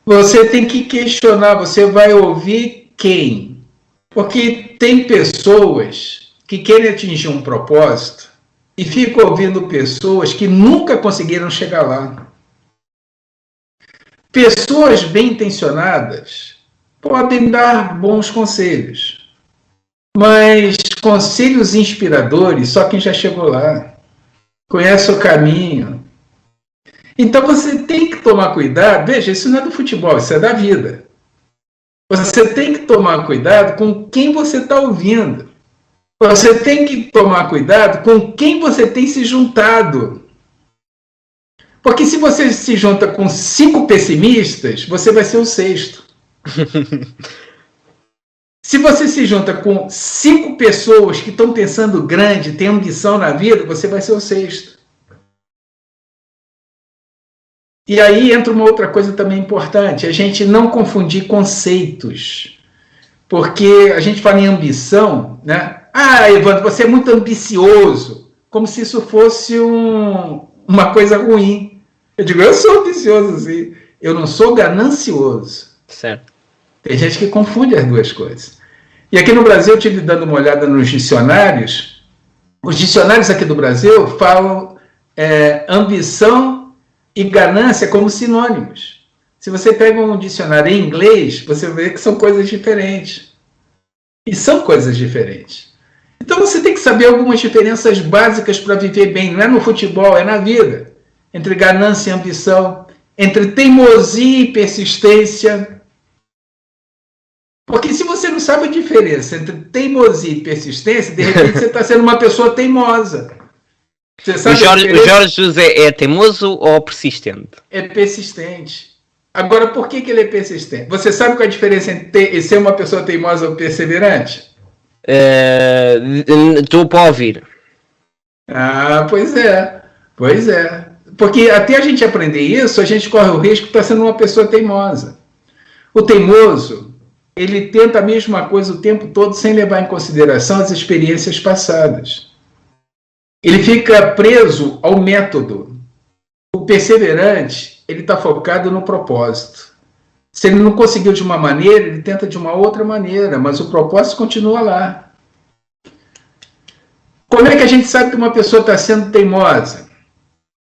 Você tem que questionar. Você vai ouvir quem? Porque tem pessoas que querem atingir um propósito e ficam ouvindo pessoas que nunca conseguiram chegar lá. Pessoas bem intencionadas podem dar bons conselhos, mas conselhos inspiradores só quem já chegou lá, conhece o caminho. Então você tem que tomar cuidado. Veja, isso não é do futebol, isso é da vida. Você tem que tomar cuidado com quem você está ouvindo. Você tem que tomar cuidado com quem você tem se juntado. Porque se você se junta com 5 pessimistas, você vai ser o 6º. Se você se junta com 5 pessoas que estão pensando grande, têm ambição na vida, você vai ser o 6º. E aí entra uma outra coisa também importante, a gente não confundir conceitos. Porque a gente fala em ambição, né? Ah, Evandro, você é muito ambicioso, como se isso fosse uma coisa ruim. Eu digo, eu sou ambicioso, sim. Eu não sou ganancioso. Certo. Tem gente que confunde as duas coisas. E aqui no Brasil, eu estive dando uma olhada nos dicionários. Os dicionários aqui do Brasil falam ambição e ganância como sinônimos. Se você pega um dicionário em inglês, você vê que são coisas diferentes. E são coisas diferentes. Então você tem que saber algumas diferenças básicas para viver bem. Não é no futebol, é na vida. Entre ganância e ambição. Entre teimosia e persistência. Porque se você não sabe a diferença entre teimosia e persistência, de repente você está sendo uma pessoa teimosa. Você sabe o Jorge José é teimoso ou persistente? É persistente. Agora, por que ele é persistente? Você sabe qual é a diferença entre ser uma pessoa teimosa ou perseverante? Estou para ouvir. Ah, pois é. Pois é. Porque até a gente aprender isso, a gente corre o risco de estar sendo uma pessoa teimosa. O teimoso, ele tenta a mesma coisa o tempo todo sem levar em consideração as experiências passadas. Ele fica preso ao método. O perseverante, ele está focado no propósito. Se ele não conseguiu de uma maneira, ele tenta de uma outra maneira, mas o propósito continua lá. Como é que a gente sabe que uma pessoa está sendo teimosa?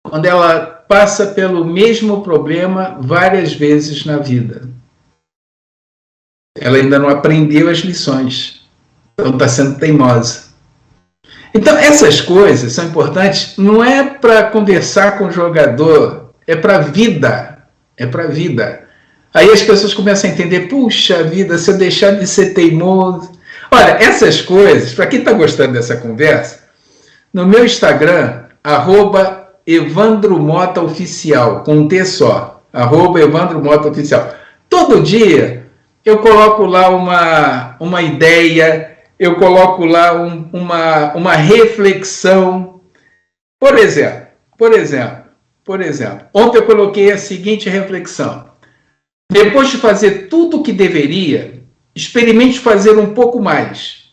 Quando ela passa pelo mesmo problema várias vezes na vida. Ela ainda não aprendeu as lições. Então está sendo teimosa. Então, essas coisas são importantes, não é para conversar com o jogador, é para a vida. É para a vida. Aí as pessoas começam a entender, puxa vida, se eu deixar de ser teimoso... Olha, essas coisas, para quem está gostando dessa conversa, no meu Instagram, @EvandroMotaOficial, com um T só, @EvandroMotaOficial. Todo dia eu coloco lá uma ideia, eu coloco lá uma reflexão. Por exemplo, ontem eu coloquei a seguinte reflexão. Depois de fazer tudo o que deveria, experimente fazer um pouco mais.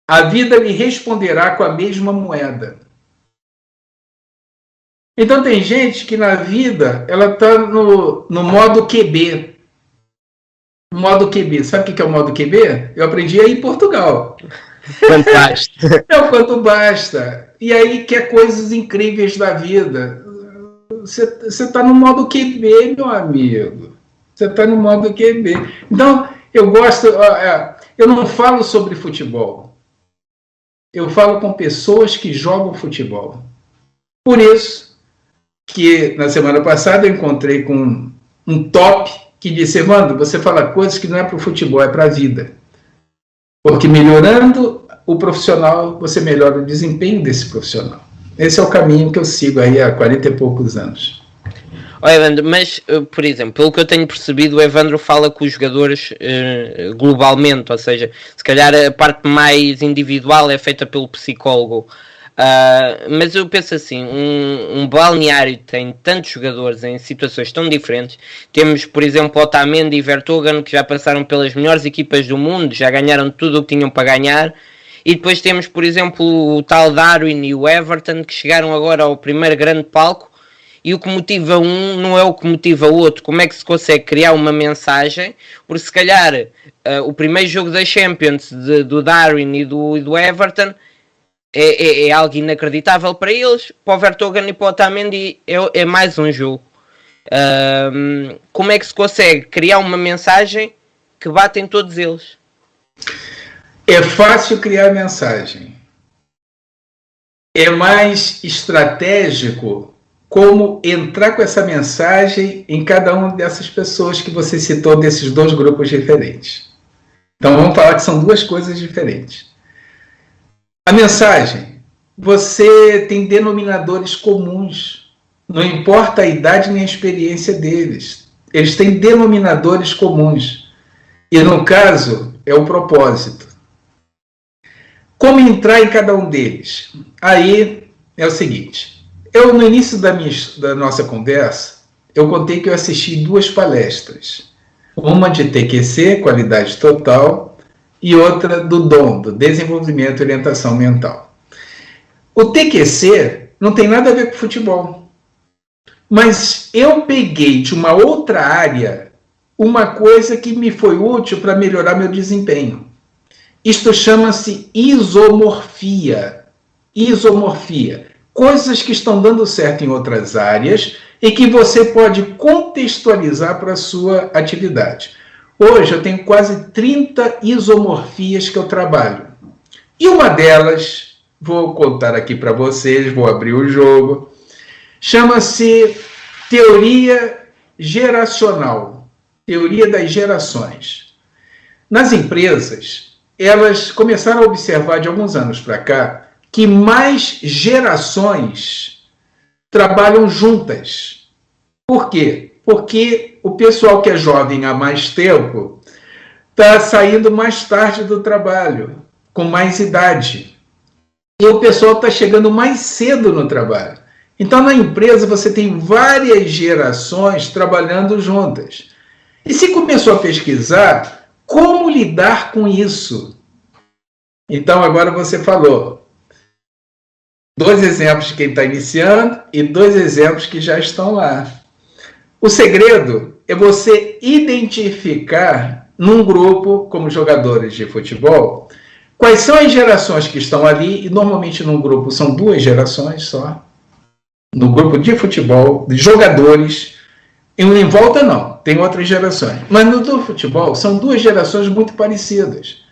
A vida lhe responderá com a mesma moeda. Então tem gente que na vida ela está no modo QB. Modo QB. Sabe o que é o modo QB? Eu aprendi aí em Portugal. Quanto basta. É o quanto basta. E aí quer coisas incríveis da vida. Você está no modo QB, meu amigo. Você está no modo QB. Então, eu gosto... Eu não falo sobre futebol. Eu falo com pessoas que jogam futebol. Por isso que na semana passada eu encontrei com um top que disse, Evandro, você fala coisas que não é para o futebol, é para a vida. Porque melhorando o profissional, você melhora o desempenho desse profissional. Esse é o caminho que eu sigo aí há 40 e poucos anos. Evandro, mas, por exemplo, pelo que eu tenho percebido, o Evandro fala com os jogadores globalmente, ou seja, se calhar a parte mais individual é feita pelo psicólogo. Mas eu penso assim, um balneário tem tantos jogadores em situações tão diferentes. Temos, por exemplo, Otamendi e Vertonghen, que já passaram pelas melhores equipas do mundo, já ganharam tudo o que tinham para ganhar. E depois temos, por exemplo, o tal Darwin e o Everton, que chegaram agora ao primeiro grande palco, e o que motiva um não é o que motiva o outro. Como é que se consegue criar uma mensagem? Porque se calhar o primeiro jogo da Champions do Darwin e do Everton é algo inacreditável para eles. Para o Vertonghen e para o Otamendi é mais um jogo. Como é que se consegue criar uma mensagem que bate em todos eles? É fácil criar mensagem. É mais estratégico como entrar com essa mensagem em cada uma dessas pessoas que você citou, desses dois grupos diferentes. Então vamos falar que são duas coisas diferentes. A mensagem, você tem denominadores comuns. Não importa a idade nem a experiência deles. Eles têm denominadores comuns. E no caso, é o propósito. Como entrar em cada um deles? Aí é o seguinte. Eu, no início da nossa conversa, eu contei que eu assisti 2 palestras. Uma de TQC, Qualidade Total, e outra do DOM, do Desenvolvimento e Orientação Mental. O TQC não tem nada a ver com futebol. Mas eu peguei de uma outra área uma coisa que me foi útil para melhorar meu desempenho. Isto chama-se isomorfia. Isomorfia. Coisas que estão dando certo em outras áreas e que você pode contextualizar para a sua atividade. Hoje eu tenho quase 30 isomorfias que eu trabalho. E uma delas, vou contar aqui para vocês, vou abrir o jogo, chama-se teoria geracional, teoria das gerações. Nas empresas, elas começaram a observar de alguns anos para cá que mais gerações trabalham juntas. Por quê? Porque o pessoal que é jovem há mais tempo está saindo mais tarde do trabalho, com mais idade. E o pessoal está chegando mais cedo no trabalho. Então, na empresa, você tem várias gerações trabalhando juntas. E se começou a pesquisar como lidar com isso? Então, agora você falou 2 exemplos de quem está iniciando e 2 exemplos que já estão lá. O segredo é você identificar num grupo, como jogadores de futebol, quais são as gerações que estão ali, e normalmente num grupo são 2 gerações só. No grupo de futebol, de jogadores, em volta não, tem outras gerações. Mas no do futebol são 2 gerações muito parecidas.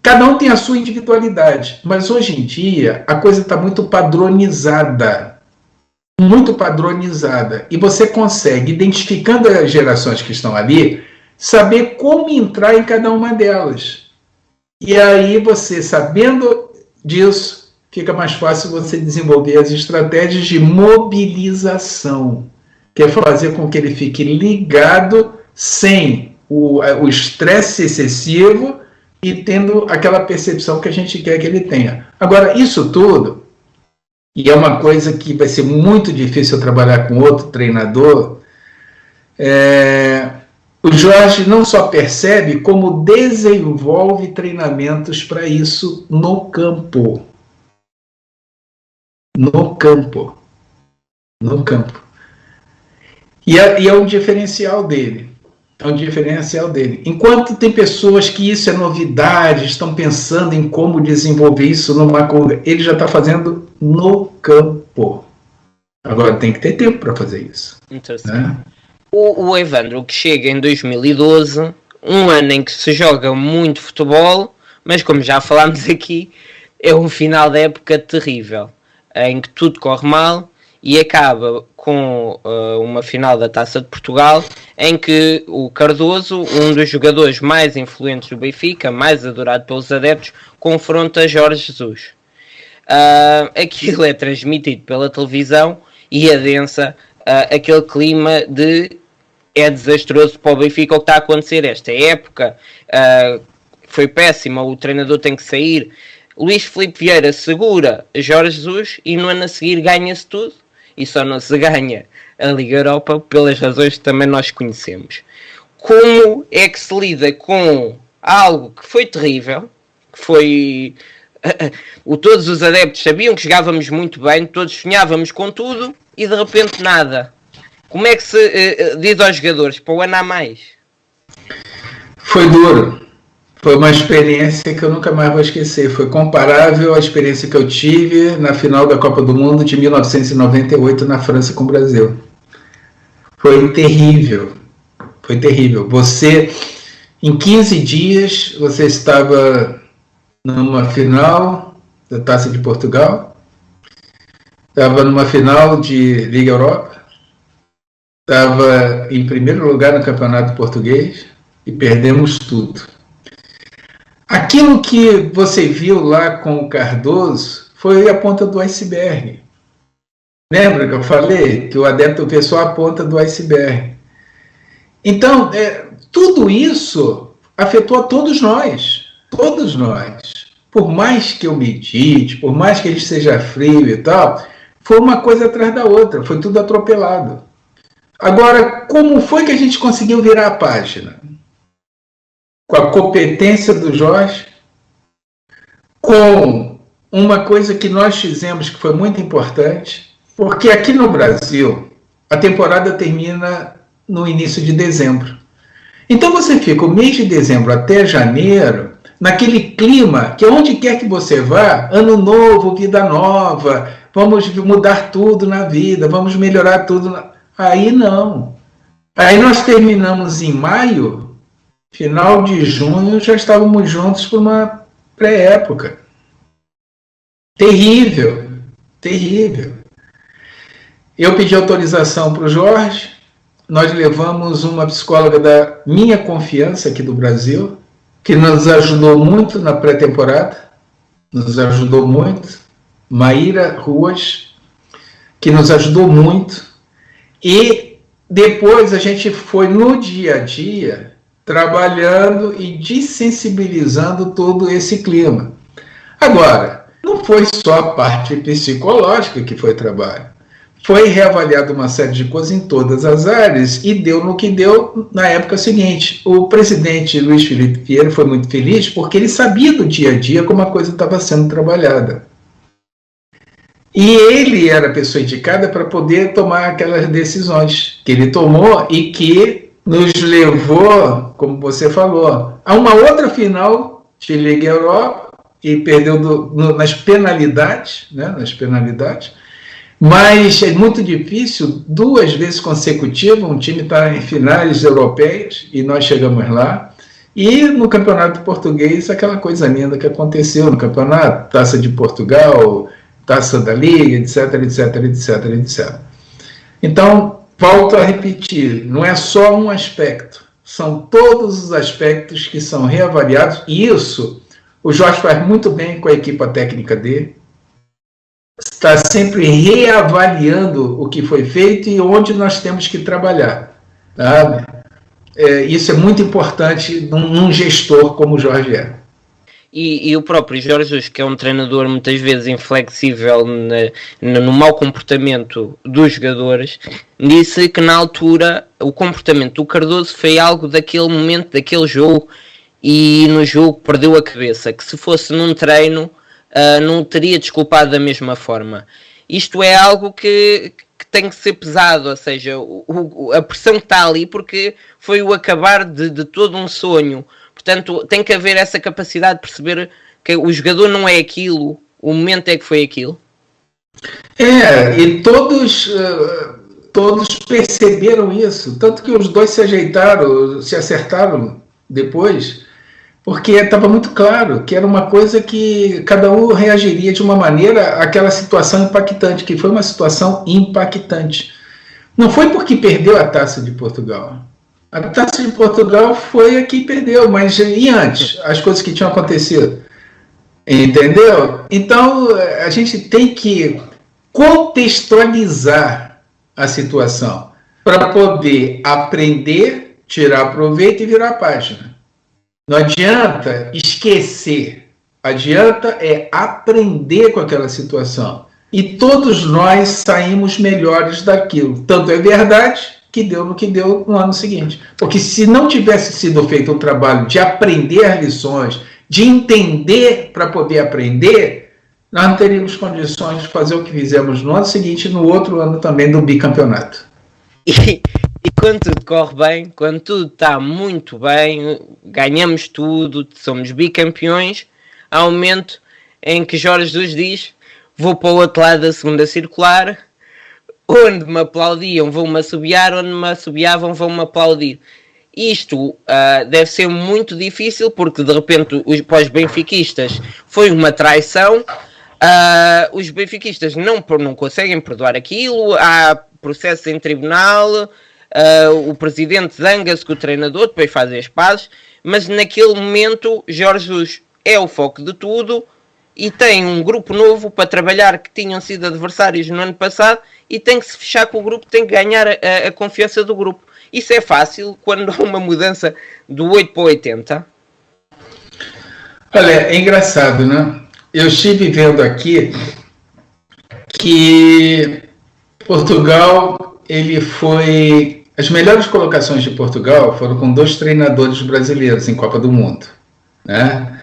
Cada um tem a sua individualidade, mas hoje em dia a coisa está muito padronizada. Muito padronizada. E você consegue, identificando as gerações que estão ali, saber como entrar em cada uma delas. E aí você, sabendo disso, fica mais fácil você desenvolver as estratégias de mobilização, que é fazer com que ele fique ligado sem o estresse excessivo e tendo aquela percepção que a gente quer que ele tenha. Agora, isso tudo, e é uma coisa que vai ser muito difícil eu trabalhar com outro treinador, o Jorge não só percebe, como desenvolve treinamentos para isso no campo. No campo. No campo. E é um diferencial dele. É um diferencial dele. Enquanto tem pessoas que isso é novidade, estão pensando em como desenvolver isso numa coisa, ele já está fazendo no campo. Agora tem que ter tempo para fazer isso. Interessante. Né? O Evandro, que chega em 2012, um ano em que se joga muito futebol, mas como já falámos aqui, é um final da época terrível, em que tudo corre mal e acaba com uma final da Taça de Portugal, em que o Cardoso, um dos jogadores mais influentes do Benfica, mais adorado pelos adeptos, confronta Jorge Jesus. Aquilo é transmitido pela televisão e adensa aquele clima de é desastroso para o Benfica o que está a acontecer esta época, foi péssima, o treinador tem que sair. Luís Filipe Vieira segura Jorge Jesus e no ano a seguir ganha-se tudo, e só não se ganha a Liga Europa pelas razões que também nós conhecemos. Como é que se lida com algo que foi terrível, que foi... todos os adeptos sabiam que jogávamos muito bem, todos sonhávamos com tudo e de repente nada. Como é que se diz aos jogadores, para o ano há mais? Foi duro. Foi uma experiência que eu nunca mais vou esquecer. Foi comparável à experiência que eu tive na final da Copa do Mundo de 1998 na França com o Brasil. Foi terrível. Foi terrível. Você, em 15 dias, você estava numa final da Taça de Portugal, estava numa final de Liga Europa, estava em primeiro lugar no Campeonato Português e perdemos tudo. Aquilo que você viu lá com o Cardoso foi a ponta do iceberg. Lembra que eu falei que o adepto vê só a ponta do iceberg? Então, tudo isso afetou a todos nós. Todos nós. Por mais que eu medite, por mais que ele seja frio e tal, foi uma coisa atrás da outra, foi tudo atropelado. Agora, como foi que a gente conseguiu virar a página? Com a competência do Jorge, com uma coisa que nós fizemos que foi muito importante, porque aqui no Brasil a temporada termina no início de dezembro. Então você fica o mês de dezembro até janeiro naquele clima que onde quer que você vá, ano novo, vida nova, vamos mudar tudo na vida, vamos melhorar tudo. Aí não. Aí nós terminamos em maio. Final de junho já estávamos juntos por uma pré-época. Terrível, terrível. Eu pedi autorização para o Jorge, nós levamos uma psicóloga da minha confiança aqui do Brasil, que nos ajudou muito na pré-temporada, nos ajudou muito, Maíra Ruas, que nos ajudou muito, e depois a gente foi no dia a dia trabalhando e desensibilizando todo esse clima. Agora, não foi só a parte psicológica que foi trabalho. Foi reavaliado uma série de coisas em todas as áreas e deu no que deu na época seguinte. O presidente Luís Filipe Vieira foi muito feliz porque ele sabia do dia a dia como a coisa estava sendo trabalhada. E ele era a pessoa indicada para poder tomar aquelas decisões que ele tomou e que nos levou, como você falou, a uma outra final de Liga Europa e perdeu nas penalidades, né, mas é muito difícil, 2 vezes consecutivas, um time está em finais europeias e nós chegamos lá, e no Campeonato Português, aquela coisa linda que aconteceu no campeonato, Taça de Portugal, Taça da Liga, etc, etc, etc, etc. Então, volto a repetir, não é só um aspecto, são todos os aspectos que são reavaliados, e isso o Jorge faz muito bem com a equipa técnica dele, está sempre reavaliando o que foi feito e onde nós temos que trabalhar. Sabe? Isso é muito importante num gestor como o Jorge é. E o próprio Jorge Jesus, que é um treinador muitas vezes inflexível no mau comportamento dos jogadores, disse que na altura o comportamento do Cardoso foi algo daquele momento, daquele jogo, e no jogo perdeu a cabeça, que se fosse num treino não teria desculpado da mesma forma. Isto é algo que tem que ser pesado, ou seja, a pressão que está ali, porque foi o acabar de todo um sonho. Portanto, tem que haver essa capacidade de perceber que o jogador não é aquilo, o momento é que foi aquilo. E todos perceberam isso, tanto que os dois se ajeitaram, se acertaram depois, porque estava muito claro que era uma coisa que cada um reagiria de uma maneira àquela situação impactante, que foi uma situação impactante. Não foi porque perdeu a Taça de Portugal. A Taça de Portugal foi a que perdeu, mas e antes? As coisas que tinham acontecido. Entendeu? Então, a gente tem que contextualizar a situação para poder aprender, tirar proveito e virar a página. Não adianta esquecer Adianta aprender com aquela situação. E todos nós saímos melhores daquilo. Tanto é verdade que deu no que deu no ano seguinte. Porque se não tivesse sido feito um trabalho de aprender lições, de entender para poder aprender, nós não teríamos condições de fazer o que fizemos no ano seguinte e no outro ano também do bicampeonato. E quando tudo corre bem, quando tudo está muito bem, ganhamos tudo, somos bicampeões, há um momento em que Jorge Jesus diz: vou para o outro lado da segunda circular, onde me aplaudiam vão-me assobiar, onde me assobiavam vão-me aplaudir. Isto deve ser muito difícil, porque de repente para os benfiquistas foi uma traição. Os benfiquistas não conseguem perdoar aquilo, há processos em tribunal, o presidente zanga-se com o treinador, depois faz as pazes, mas naquele momento Jorge Jesus é o foco de tudo e tem um grupo novo para trabalhar que tinham sido adversários no ano passado e tem que se fechar com o grupo, tem que ganhar a confiança do grupo. Isso é fácil quando há uma mudança do 8 para 80? Olha, é engraçado, né? Eu estive vendo aqui que Portugal, as melhores colocações de Portugal foram com 2 treinadores brasileiros em Copa do Mundo, né?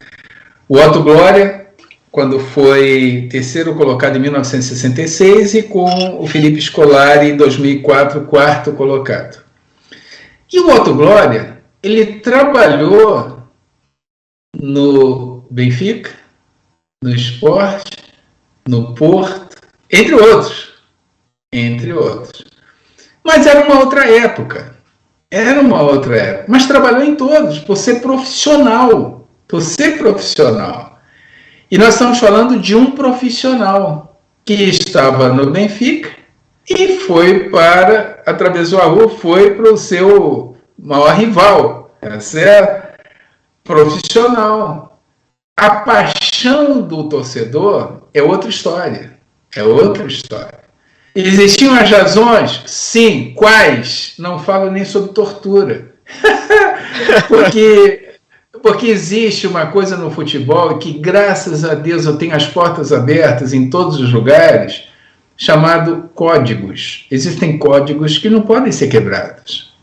O Otto Glória, quando foi terceiro colocado em 1966, e com o Felipe Scolari em 2004, quarto colocado. E o Otto Glória, ele trabalhou no Benfica, no Sport, no Porto, entre outros. Mas era uma outra época. Mas trabalhou em todos, por ser profissional. E nós estamos falando de um profissional que estava no Benfica e atravessou a rua, foi para o seu maior rival. Esse é profissional. A paixão do torcedor é outra história. Existiam as razões? Sim. Quais? Não falo nem sobre tortura. Porque existe uma coisa no futebol que, graças a Deus, eu tenho as portas abertas em todos os lugares, chamado códigos. Existem códigos que não podem ser quebrados.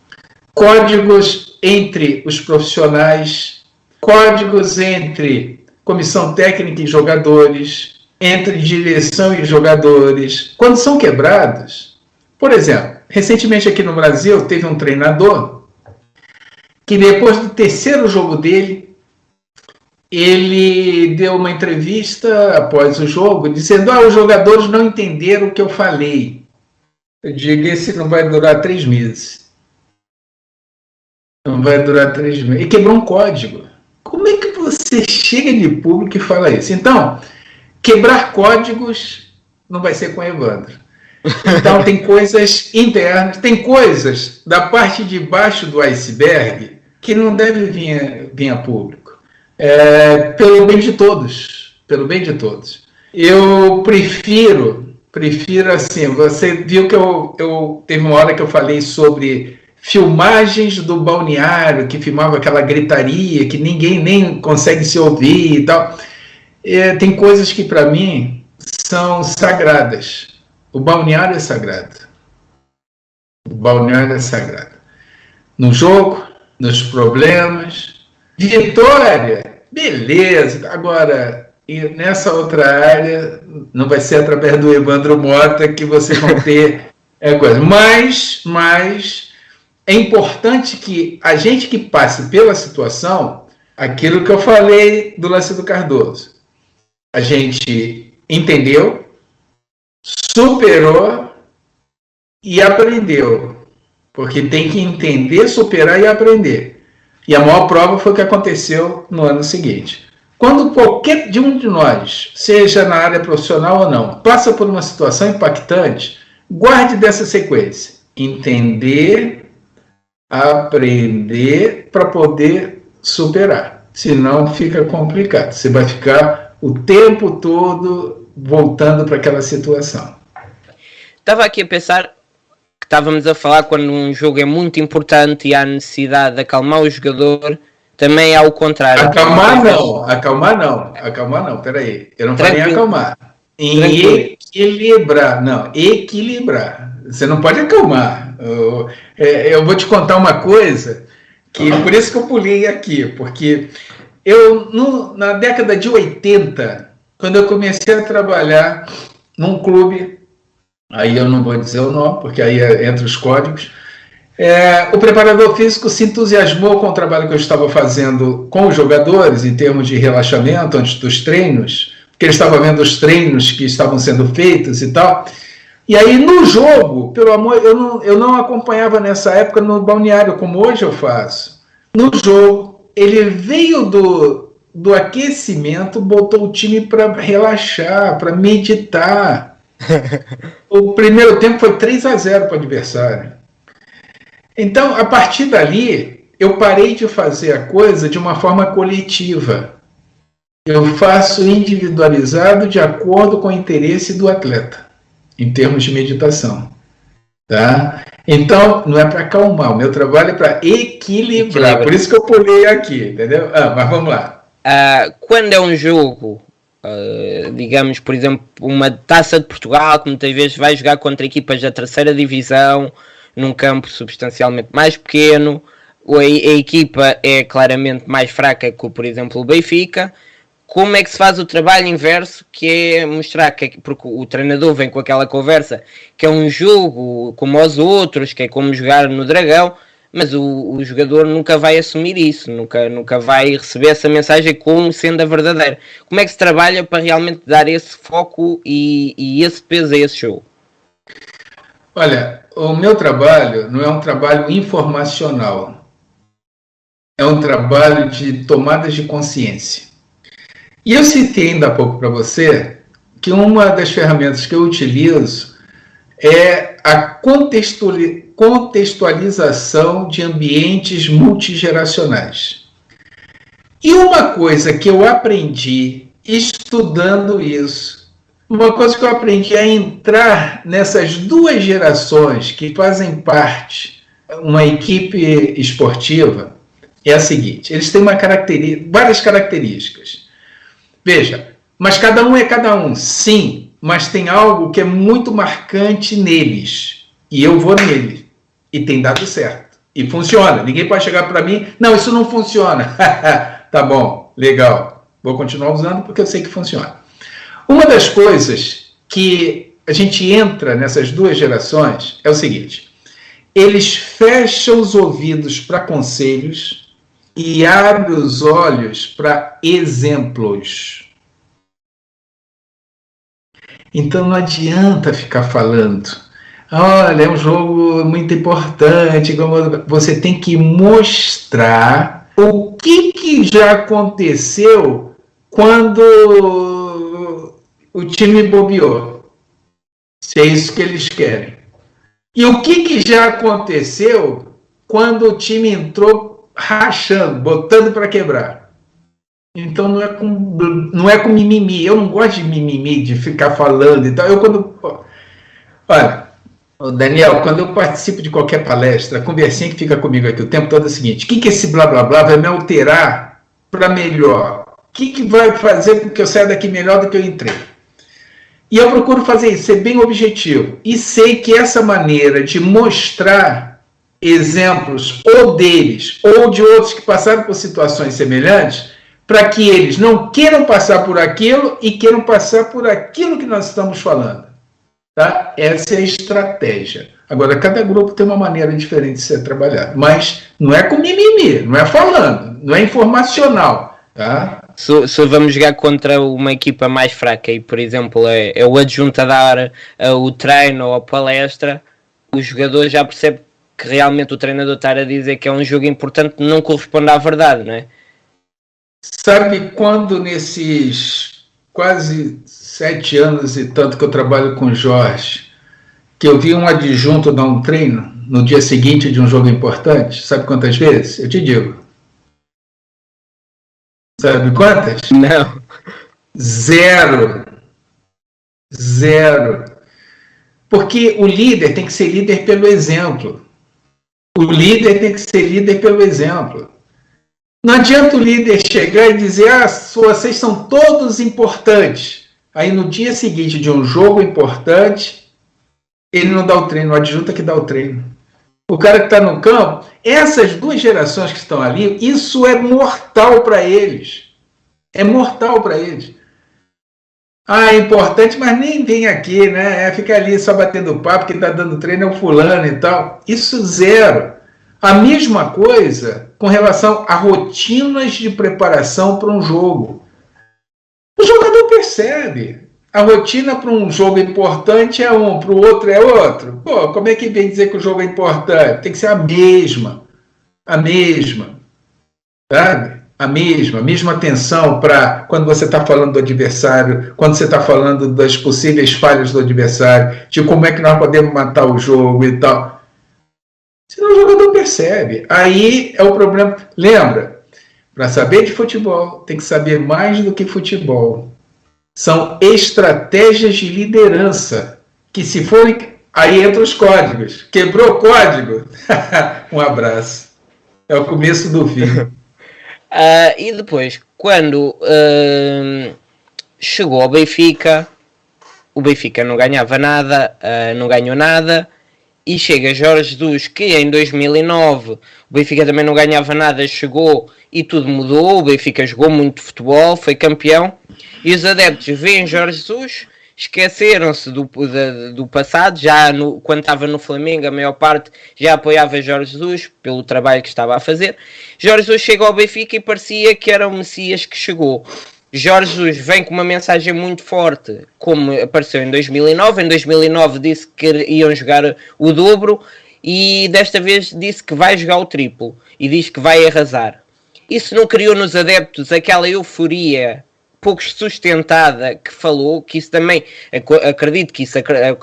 Códigos entre os profissionais, códigos entre comissão técnica e jogadores, entre direção e jogadores. Quando são quebrados, por exemplo, recentemente aqui no Brasil teve um treinador que depois do terceiro jogo dele, ele deu uma entrevista após o jogo, dizendo: os jogadores não entenderam o que eu falei. Eu digo: esse não vai durar 3 meses. E quebrou um código. Como é que você chega de público e fala isso? Então, quebrar códigos não vai ser com o Evandro. Então, tem coisas internas, tem coisas da parte de baixo do iceberg que não deve vir a público. Pelo bem de todos. Eu prefiro assim, você viu que eu teve uma hora que eu falei sobre filmagens do balneário, que filmava aquela gritaria, que ninguém nem consegue se ouvir e tal. Tem coisas que para mim são sagradas. O balneário é sagrado. No jogo, nos problemas, vitória, beleza. Agora, nessa outra área, não vai ser através do Evandro Mota que vocês vão ter coisa. Mas é importante que a gente que passe pela situação, aquilo que eu falei do lance do Cardoso, a gente entendeu, superou e aprendeu. Porque tem que entender, superar e aprender. E a maior prova foi o que aconteceu no ano seguinte. Quando qualquer de um de nós, seja na área profissional ou não, passa por uma situação impactante, guarde dessa sequência. Entender, aprender para poder superar. Senão fica complicado. Você vai ficar o tempo todo voltando para aquela situação. Estava aqui a pensar que estávamos a falar quando um jogo é muito importante e há necessidade de acalmar o jogador, também é ao contrário. Acalmar não, peraí. Eu não falei em acalmar. Em equilibrar, não, equilibrar. Você não pode acalmar. Eu vou te contar uma coisa, que por isso que eu pulei aqui, porque na década de 80, quando eu comecei a trabalhar num clube, aí eu não vou dizer o nome, porque aí é entre os códigos, o preparador físico se entusiasmou com o trabalho que eu estava fazendo com os jogadores, em termos de relaxamento antes dos treinos, porque ele estava vendo os treinos que estavam sendo feitos e tal. E aí, no jogo, pelo amor, eu não acompanhava nessa época no balneário, como hoje eu faço. No jogo, ele veio do aquecimento, botou o time para relaxar, para meditar. O primeiro tempo foi 3-0 para o adversário. Então, a partir dali, eu parei de fazer a coisa de uma forma coletiva. Eu faço individualizado de acordo com o interesse do atleta, em termos de meditação. Tá? Então, não é para acalmar, o meu trabalho é para equilibrar. Por isso que eu pulei aqui, entendeu? Mas vamos lá. Quando é um jogo, digamos, por exemplo, uma Taça de Portugal, que muitas vezes vai jogar contra equipas da terceira divisão, num campo substancialmente mais pequeno, a equipa é claramente mais fraca que, por exemplo, o Benfica. Como é que se faz o trabalho inverso, que é mostrar porque o treinador vem com aquela conversa que é um jogo como os outros, que é como jogar no Dragão, mas o jogador nunca vai assumir isso, nunca vai receber essa mensagem como sendo a verdadeira. Como é que se trabalha para realmente dar esse foco e esse peso a esse jogo? Olha, o meu trabalho não é um trabalho informacional, é um trabalho de tomadas de consciência. E eu citei ainda há pouco para você que uma das ferramentas que eu utilizo é a contextualização de ambientes multigeracionais. E uma coisa que eu aprendi estudando isso, uma coisa que eu aprendi a entrar nessas duas gerações que fazem parte uma equipe esportiva, é a seguinte: eles têm várias características. Veja, mas cada um é cada um, sim, mas tem algo que é muito marcante neles, e eu vou nele, e tem dado certo, e funciona. Ninguém pode chegar para mim, não, isso não funciona. Tá bom, legal, vou continuar usando porque eu sei que funciona. Uma das coisas que a gente entra nessas duas gerações é o seguinte: eles fecham os ouvidos para conselhos e abre os olhos para exemplos. Então não adianta ficar falando, olha, é um jogo muito importante, você tem que mostrar o que já aconteceu quando o time bobeou. Se é isso que eles querem. E o que já aconteceu quando o time entrou rachando, botando para quebrar. Então não é com mimimi. Eu não gosto de mimimi, de ficar falando e tal. Olha, Daniel, quando eu participo de qualquer palestra, a conversinha que fica comigo aqui o tempo todo é o seguinte: o que esse blá blá blá vai me alterar para melhor? O que vai fazer com que eu saia daqui melhor do que eu entrei? E eu procuro fazer isso, ser bem objetivo. E sei que essa maneira de mostrar exemplos, ou deles, ou de outros que passaram por situações semelhantes, para que eles não queiram passar por aquilo e queiram passar por aquilo que nós estamos falando. Tá? Essa é a estratégia. Agora, cada grupo tem uma maneira diferente de ser trabalhado, mas não é com mimimi, não é falando, não é informacional. Tá? Se vamos jogar contra uma equipa mais fraca e, por exemplo, é o adjunto a dar o treino ou a palestra, o jogador já percebe que realmente o treinador está a dizer que é um jogo importante, não corresponde à verdade, não é? Sabe quando nesses quase 7 anos e tanto que eu trabalho com o Jorge, que eu vi um adjunto dar um treino no dia seguinte de um jogo importante? Sabe quantas vezes? Eu te digo. Sabe quantas? Não. 0. Porque o líder tem que ser líder pelo exemplo. O líder tem que ser líder pelo exemplo. Não adianta o líder chegar e dizer, vocês são todos importantes. Aí no dia seguinte de um jogo importante, ele não dá o treino, o adjunta que dá o treino. O cara que está no campo, essas duas gerações que estão ali, isso é mortal para eles. É mortal para eles. É importante, mas nem vem aqui, né? Fica ali só batendo papo, que está dando treino é o fulano e tal. Isso zero. A mesma coisa com relação a rotinas de preparação para um jogo. O jogador percebe. A rotina para um jogo importante é um, para o outro é outro. Pô, como é que vem dizer que o jogo é importante? Tem que ser a mesma. A mesma. Sabe? A mesma atenção para quando você está falando do adversário, quando você está falando das possíveis falhas do adversário, de como é que nós podemos matar o jogo e tal. Senão o jogador percebe. Aí é o problema. Lembra, para saber de futebol, tem que saber mais do que futebol. São estratégias de liderança, que se forem... Aí entram os códigos. Quebrou o código? Um abraço. É o começo do fim. E depois, quando chegou ao Benfica, o Benfica não ganhava nada, não ganhou nada, e chega Jorge Jesus, que em 2009 o Benfica também não ganhava nada, chegou e tudo mudou, o Benfica jogou muito futebol, foi campeão, e os adeptos veem Jorge Jesus, esqueceram-se do passado, quando estava no Flamengo a maior parte já apoiava Jorge Jesus pelo trabalho que estava a fazer. Jorge Jesus chega ao Benfica e parecia que era o Messias que chegou. Jorge Jesus vem com uma mensagem muito forte, como apareceu em 2009. Em 2009 disse que iam jogar o dobro e desta vez disse que vai jogar o triplo e diz que vai arrasar. Isso não criou nos adeptos aquela euforia pouco sustentada que falou, que isso também, acredito que isso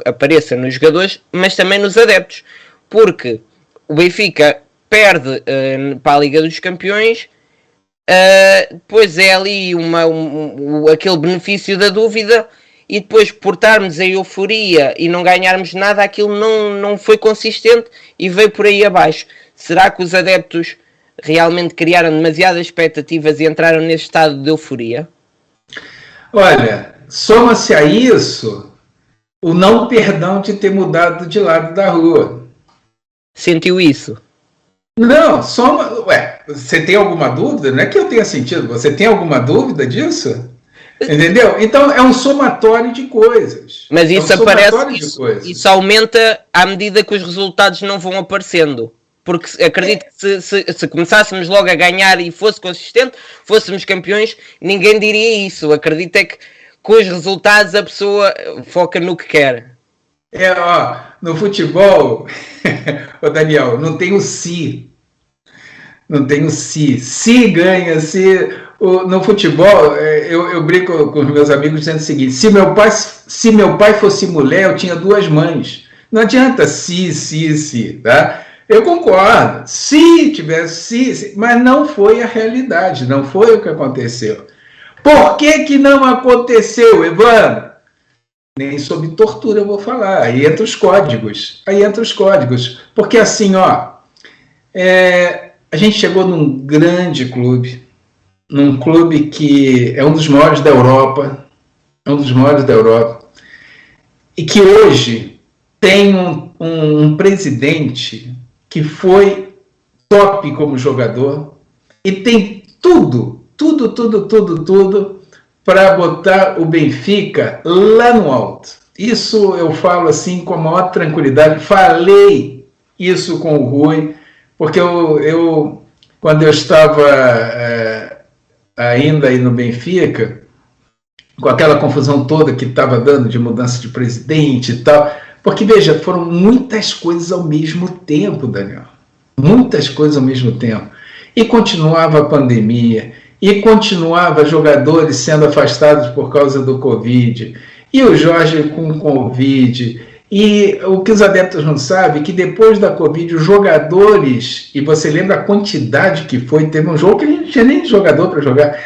apareça nos jogadores, mas também nos adeptos, porque o Benfica perde para a Liga dos Campeões, depois é ali aquele benefício da dúvida, e depois por estarmos em euforia e não ganharmos nada, aquilo não foi consistente e veio por aí abaixo. Será que os adeptos realmente criaram demasiadas expectativas e entraram nesse estado de euforia? Olha, soma-se a isso o não perdão de ter mudado de lado da rua. Sentiu isso? Não, você tem alguma dúvida? Não é que eu tenha sentido, você tem alguma dúvida disso? Entendeu? Então é um somatório de coisas. Mas isso isso aumenta à medida que os resultados não vão aparecendo. Porque acredito que se começássemos logo a ganhar e fosse consistente, fôssemos campeões, ninguém diria isso. Acredito é que com os resultados a pessoa foca no que quer. No futebol, Daniel, não tem o si. Não tem o si. Se ganha, no futebol, eu brinco com os meus amigos dizendo o seguinte: se meu pai fosse mulher, eu tinha duas mães. Não adianta se, tá? Eu concordo, se tivesse, mas não foi a realidade, não foi o que aconteceu. Por que não aconteceu, Evandro? Nem sob tortura eu vou falar, aí entra os códigos, porque assim, a gente chegou num grande clube, num clube que é um dos maiores da Europa, e que hoje tem um presidente que foi top como jogador e tem tudo para botar o Benfica lá no alto. Isso eu falo assim com a maior tranquilidade. Falei isso com o Rui, porque eu quando eu estava ainda aí no Benfica, com aquela confusão toda que estava dando de mudança de presidente e tal... Porque, veja, foram muitas coisas ao mesmo tempo, Daniel. Muitas coisas ao mesmo tempo. E continuava a pandemia, e continuava jogadores sendo afastados por causa do Covid, e o Jorge com Covid. E o que os adeptos não sabem é que depois da Covid, os jogadores, e você lembra a quantidade que foi, teve um jogo que a gente não tinha nem jogador para jogar,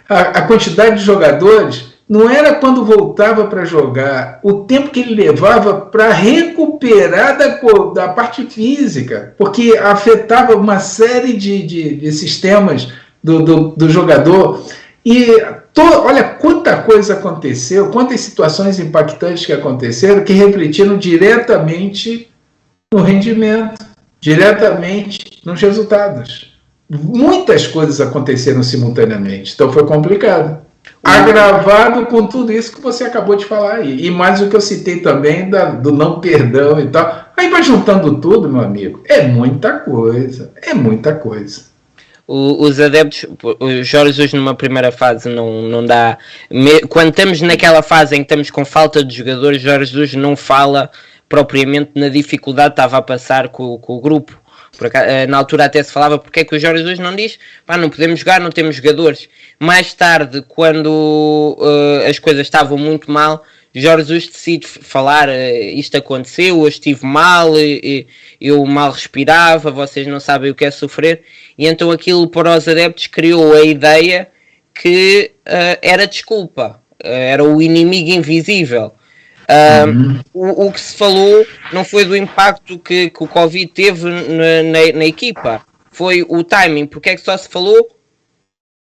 a quantidade de jogadores... Não era quando voltava para jogar, o tempo que ele levava para recuperar da parte física, porque afetava uma série de sistemas do jogador. E olha quanta coisa aconteceu, quantas situações impactantes que aconteceram, que refletiram diretamente no rendimento, diretamente nos resultados. Muitas coisas aconteceram simultaneamente, então foi complicado. Agravado com tudo isso que você acabou de falar aí. E mais o que eu citei também do não perdão e tal. Aí vai juntando tudo, meu amigo. É muita coisa. É muita coisa. Os adeptos, o Jorge Jesus numa primeira fase não dá. Quando estamos naquela fase em que estamos com falta de jogadores, Jorge Jesus não fala propriamente na dificuldade que estava a passar com o grupo. Na altura até se falava porque é que o Jorge Jesus não diz, não podemos jogar, não temos jogadores. Mais tarde, quando as coisas estavam muito mal, Jorge Jesus decide falar, isto aconteceu, eu estive mal, eu mal respirava, vocês não sabem o que é sofrer, e então aquilo para os adeptos criou a ideia que era desculpa, era o inimigo invisível. O que se falou não foi do impacto que o Covid teve na equipa, foi o timing, porque é que só se falou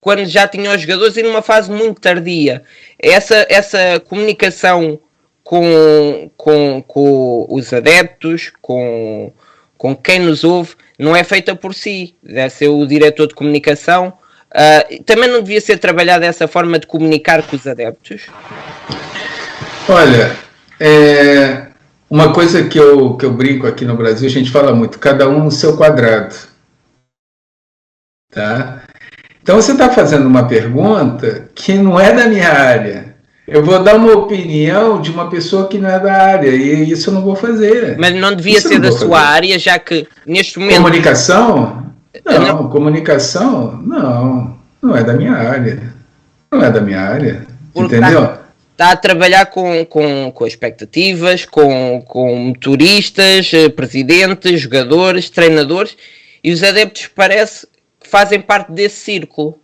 quando já tinha os jogadores e numa fase muito tardia. Essa comunicação com os adeptos, com quem nos ouve, não é feita por si, deve ser o diretor de comunicação. Também não devia ser trabalhada essa forma de comunicar com os adeptos? Olha, uma coisa que eu brinco aqui no Brasil, a gente fala muito, cada um no seu quadrado. Tá? Então você está fazendo uma pergunta que não é da minha área. Eu vou dar uma opinião de uma pessoa que não é da área, e isso eu não vou fazer. Mas não devia ser da sua área, já que neste momento... Comunicação? Não, comunicação, não é da minha área. Não é da minha área, entendeu? Está a trabalhar com expectativas, com motoristas, presidentes, jogadores, treinadores, e os adeptos parece que fazem parte desse círculo.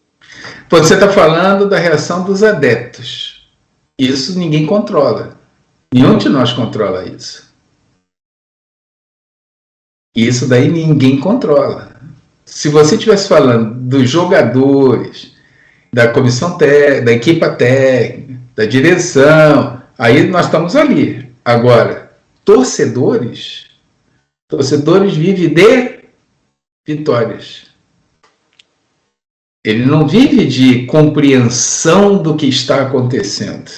Você está falando da reação dos adeptos. Isso ninguém controla. Nenhum de nós controla isso. Isso daí ninguém controla. Se você estivesse falando dos jogadores, da comissão técnica, da equipa técnica, da direção, aí nós estamos ali. Agora, torcedores vivem de vitórias. Ele não vive de compreensão do que está acontecendo.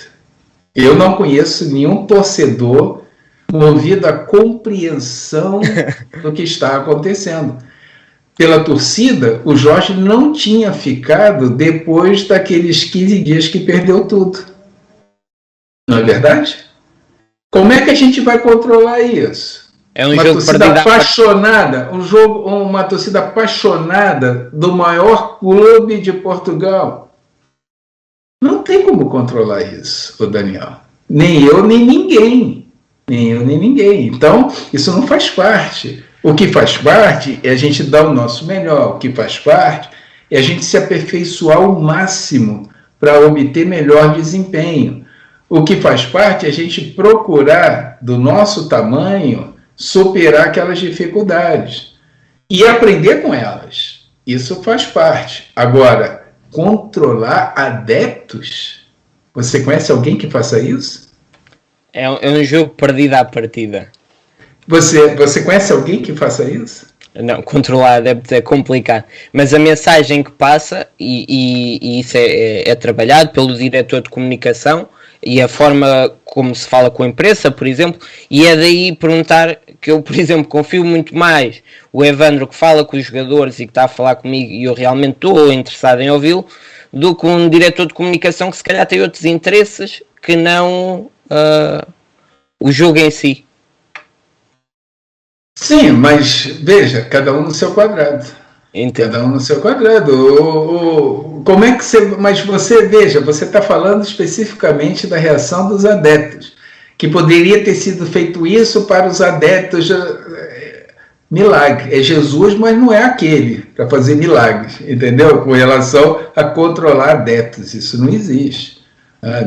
Eu não conheço nenhum torcedor movido à compreensão do que está acontecendo. Pela torcida, o Jorge não tinha ficado depois daqueles 15 dias que perdeu tudo. Não é verdade? Como é que a gente vai controlar isso? É um uma jogo torcida apaixonada, uma torcida apaixonada do maior clube de Portugal. Não tem como controlar isso, o Daniel. Nem eu, nem ninguém. Nem eu, nem ninguém. Então, isso não faz parte. O que faz parte é a gente dar o nosso melhor. O que faz parte é a gente se aperfeiçoar ao máximo para obter melhor desempenho. O que faz parte é a gente procurar, do nosso tamanho, superar aquelas dificuldades e aprender com elas. Isso faz parte. Agora, controlar adeptos? Você conhece alguém que faça isso? É um jogo perdido à partida. Você conhece alguém que faça isso? Não, controlar adeptos é complicado. Mas a mensagem que passa, e isso é trabalhado pelo diretor de comunicação, e a forma como se fala com a imprensa, por exemplo, e é daí perguntar que eu, por exemplo, confio muito mais o Evandro que fala com os jogadores e que está a falar comigo e eu realmente estou interessado em ouvi-lo, do que um diretor de comunicação que se calhar tem outros interesses que não o jogo em si. Sim, mas veja, cada um no seu quadrado. Entendo. Cada um no seu quadrado. Como é que você... Mas você, veja, você está falando especificamente da reação dos adeptos, que poderia ter sido feito isso para os adeptos. Milagre. É Jesus, mas não é aquele para fazer milagres, entendeu? Com relação a controlar adeptos. Isso não existe.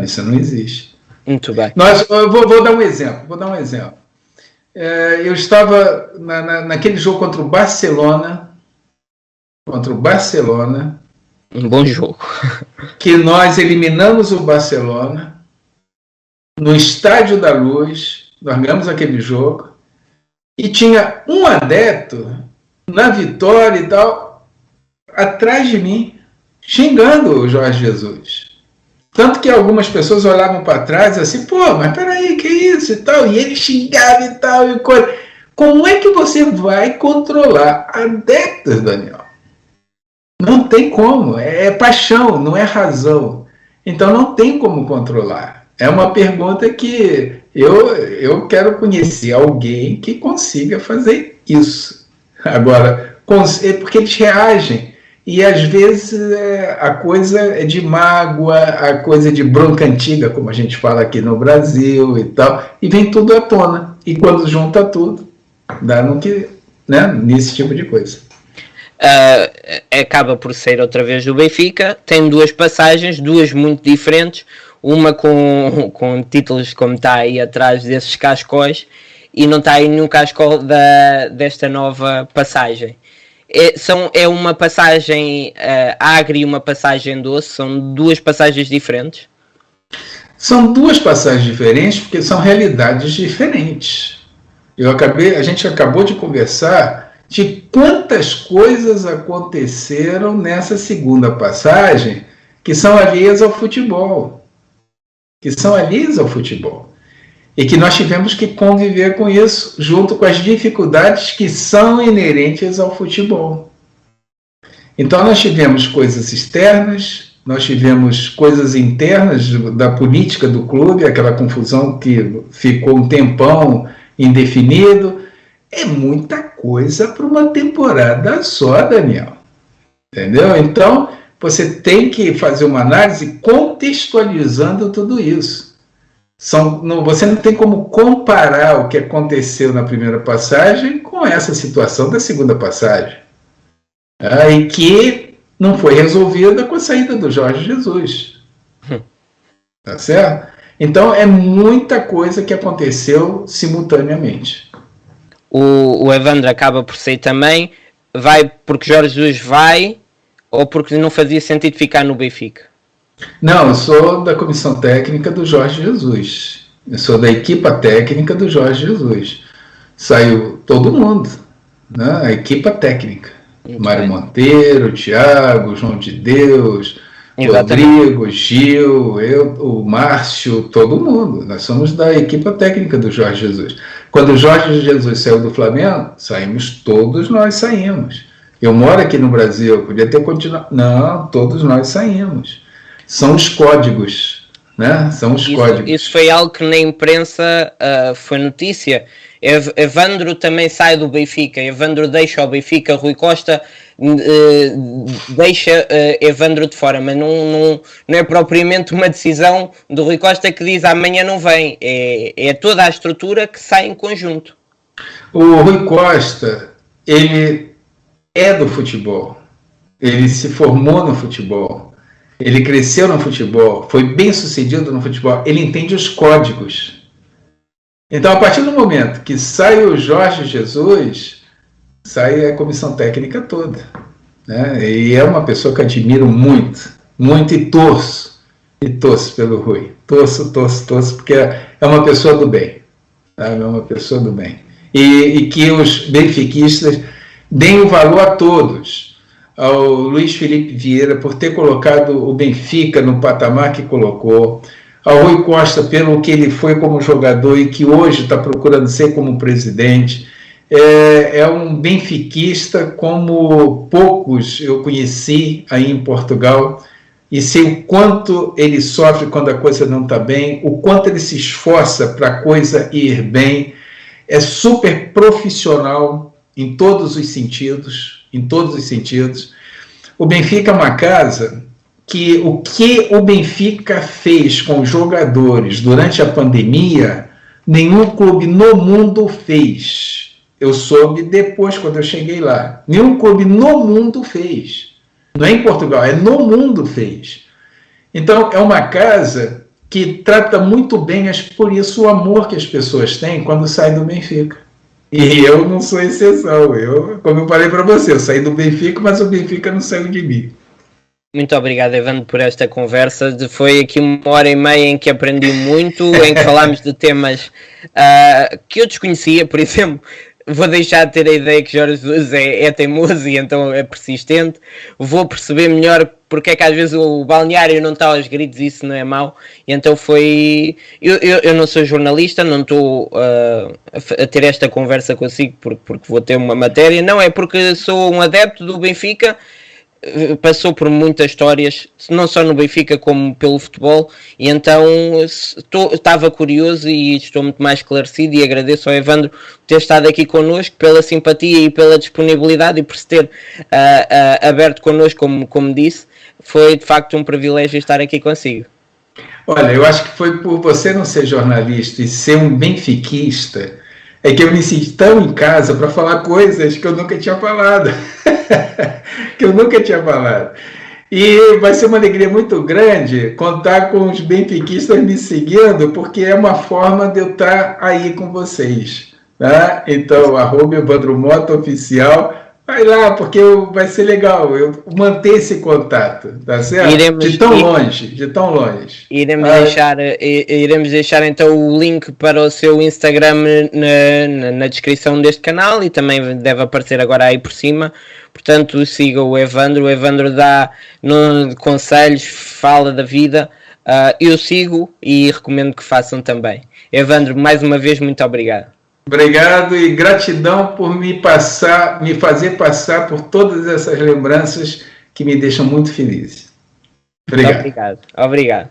Isso não existe. Muito bem. Eu vou dar um exemplo. Eu estava naquele jogo contra o Barcelona, Um bom jogo. Que nós eliminamos o Barcelona no Estádio da Luz, nós ganhamos aquele jogo, e tinha um adepto na vitória e tal, atrás de mim, xingando o Jorge Jesus. Tanto que algumas pessoas olhavam para trás assim, pô, mas peraí, que isso e tal, e ele xingava e tal, e coisa. Como é que você vai controlar adeptos, Daniel? Não tem como, é paixão, não é razão. Então não tem como controlar. É uma pergunta que eu quero conhecer alguém que consiga fazer isso. Agora, porque eles reagem. E às vezes a coisa é de mágoa, a coisa é de bronca antiga, como a gente fala aqui no Brasil e tal, e vem tudo à tona. E quando junta tudo, dá no que, né, nesse tipo de coisa. Acaba por ser outra vez o Benfica, tem duas passagens, duas muito diferentes, uma com títulos como está aí atrás desses cascóis, e não está aí nenhum cascol desta nova passagem. É uma passagem agria e uma passagem doce, são duas passagens diferentes? São duas passagens diferentes porque são realidades diferentes. A gente acabou de conversar de quantas coisas aconteceram nessa segunda passagem que são alheias ao futebol. E que nós tivemos que conviver com isso, junto com as dificuldades que são inerentes ao futebol. Então nós tivemos coisas externas, nós tivemos coisas internas da política do clube, aquela confusão que ficou um tempão indefinido. É muita coisa para uma temporada só, Daniel. Entendeu? Então, você tem que fazer uma análise contextualizando tudo isso. Você não tem como comparar o que aconteceu na primeira passagem com essa situação da segunda passagem. E que não foi resolvida com a saída do Jorge Jesus. Tá certo? Então, é muita coisa que aconteceu simultaneamente. O Evandro acaba por sair também, vai porque Jorge Jesus vai ou porque não fazia sentido ficar no Benfica? Não, eu sou da comissão técnica do Jorge Jesus. Eu sou da equipa técnica do Jorge Jesus. Saiu todo mundo, né? A equipa técnica. Muito Mário bem. Monteiro, Thiago, João de Deus, exatamente. Rodrigo, Gil, o Márcio, todo mundo. Nós somos da equipa técnica do Jorge Jesus. Quando o Jorge Jesus saiu do Flamengo, todos nós saímos. Eu moro aqui no Brasil, podia ter continuado. Não, todos nós saímos. São os códigos, né? São os códigos. Isso foi algo que na imprensa foi notícia. Evandro também sai do Benfica, Evandro deixa o Benfica, Rui Costa deixa Evandro de fora, mas não é propriamente uma decisão do Rui Costa que diz amanhã não vem, é toda a estrutura que sai em conjunto. O Rui Costa, ele é do futebol, ele se formou no futebol, ele cresceu no futebol, foi bem sucedido no futebol, ele entende os códigos. Então, a partir do momento que sai o Jorge Jesus, sai a comissão técnica toda. Né? E é uma pessoa que admiro muito, muito, e torço pelo Rui. Torço, porque é uma pessoa do bem. Sabe? É uma pessoa do bem. E que os benfiquistas deem o valor a todos. Ao Luiz Felipe Vieira, por ter colocado o Benfica no patamar que colocou, ao Rui Costa, pelo que ele foi como jogador e que hoje está procurando ser como presidente. É um benfiquista como poucos eu conheci aí em Portugal, e sei o quanto ele sofre quando a coisa não está bem, o quanto ele se esforça para a coisa ir bem. É super profissional em todos os sentidos, O Benfica é uma casa que o que o Benfica fez com os jogadores durante a pandemia, nenhum clube no mundo fez. Eu soube depois, quando eu cheguei lá. Nenhum clube no mundo fez. Não é em Portugal, é no mundo fez. Então, é uma casa que trata muito bem, por isso o amor que as pessoas têm quando saem do Benfica. E eu não sou exceção. Como eu falei para você, eu saí do Benfica, mas o Benfica não saiu de mim. Muito obrigado, Evandro, por esta conversa. Foi aqui 1h30 em que aprendi muito, em que falámos de temas que eu desconhecia. Por exemplo, vou deixar de ter a ideia que Jorge Jesus é teimoso e então é persistente. Vou perceber melhor porque é que às vezes o balneário não está aos gritos e isso não é mau. E então foi... Eu não sou jornalista, não estou a ter esta conversa consigo porque vou ter uma matéria. Não, é porque sou um adepto do Benfica. Passou por muitas histórias, não só no Benfica como pelo futebol, e então estava curioso e estou muito mais esclarecido, e agradeço ao Evandro por ter estado aqui connosco, pela simpatia e pela disponibilidade, e por se ter aberto connosco, como disse. Foi de facto um privilégio estar aqui consigo. Olha, eu acho que foi por você não ser jornalista e ser um benfiquista, é que eu me senti tão em casa para falar coisas que eu nunca tinha falado. Que eu nunca tinha falado. E vai ser uma alegria muito grande contar com os benfiquistas me seguindo, porque é uma forma de eu estar aí com vocês. Tá? Então, @EvandroMota Oficial, vai lá, porque vai ser legal eu manter esse contato, tá certo? De tão longe. Iremos deixar então o link para o seu Instagram na descrição deste canal, e também deve aparecer agora aí por cima. Portanto, siga o Evandro. O Evandro dá conselhos, fala da vida. Eu sigo e recomendo que façam também. Evandro, mais uma vez, muito obrigado. Obrigado e gratidão por me fazer passar por todas essas lembranças que me deixam muito feliz. Obrigado. Obrigado.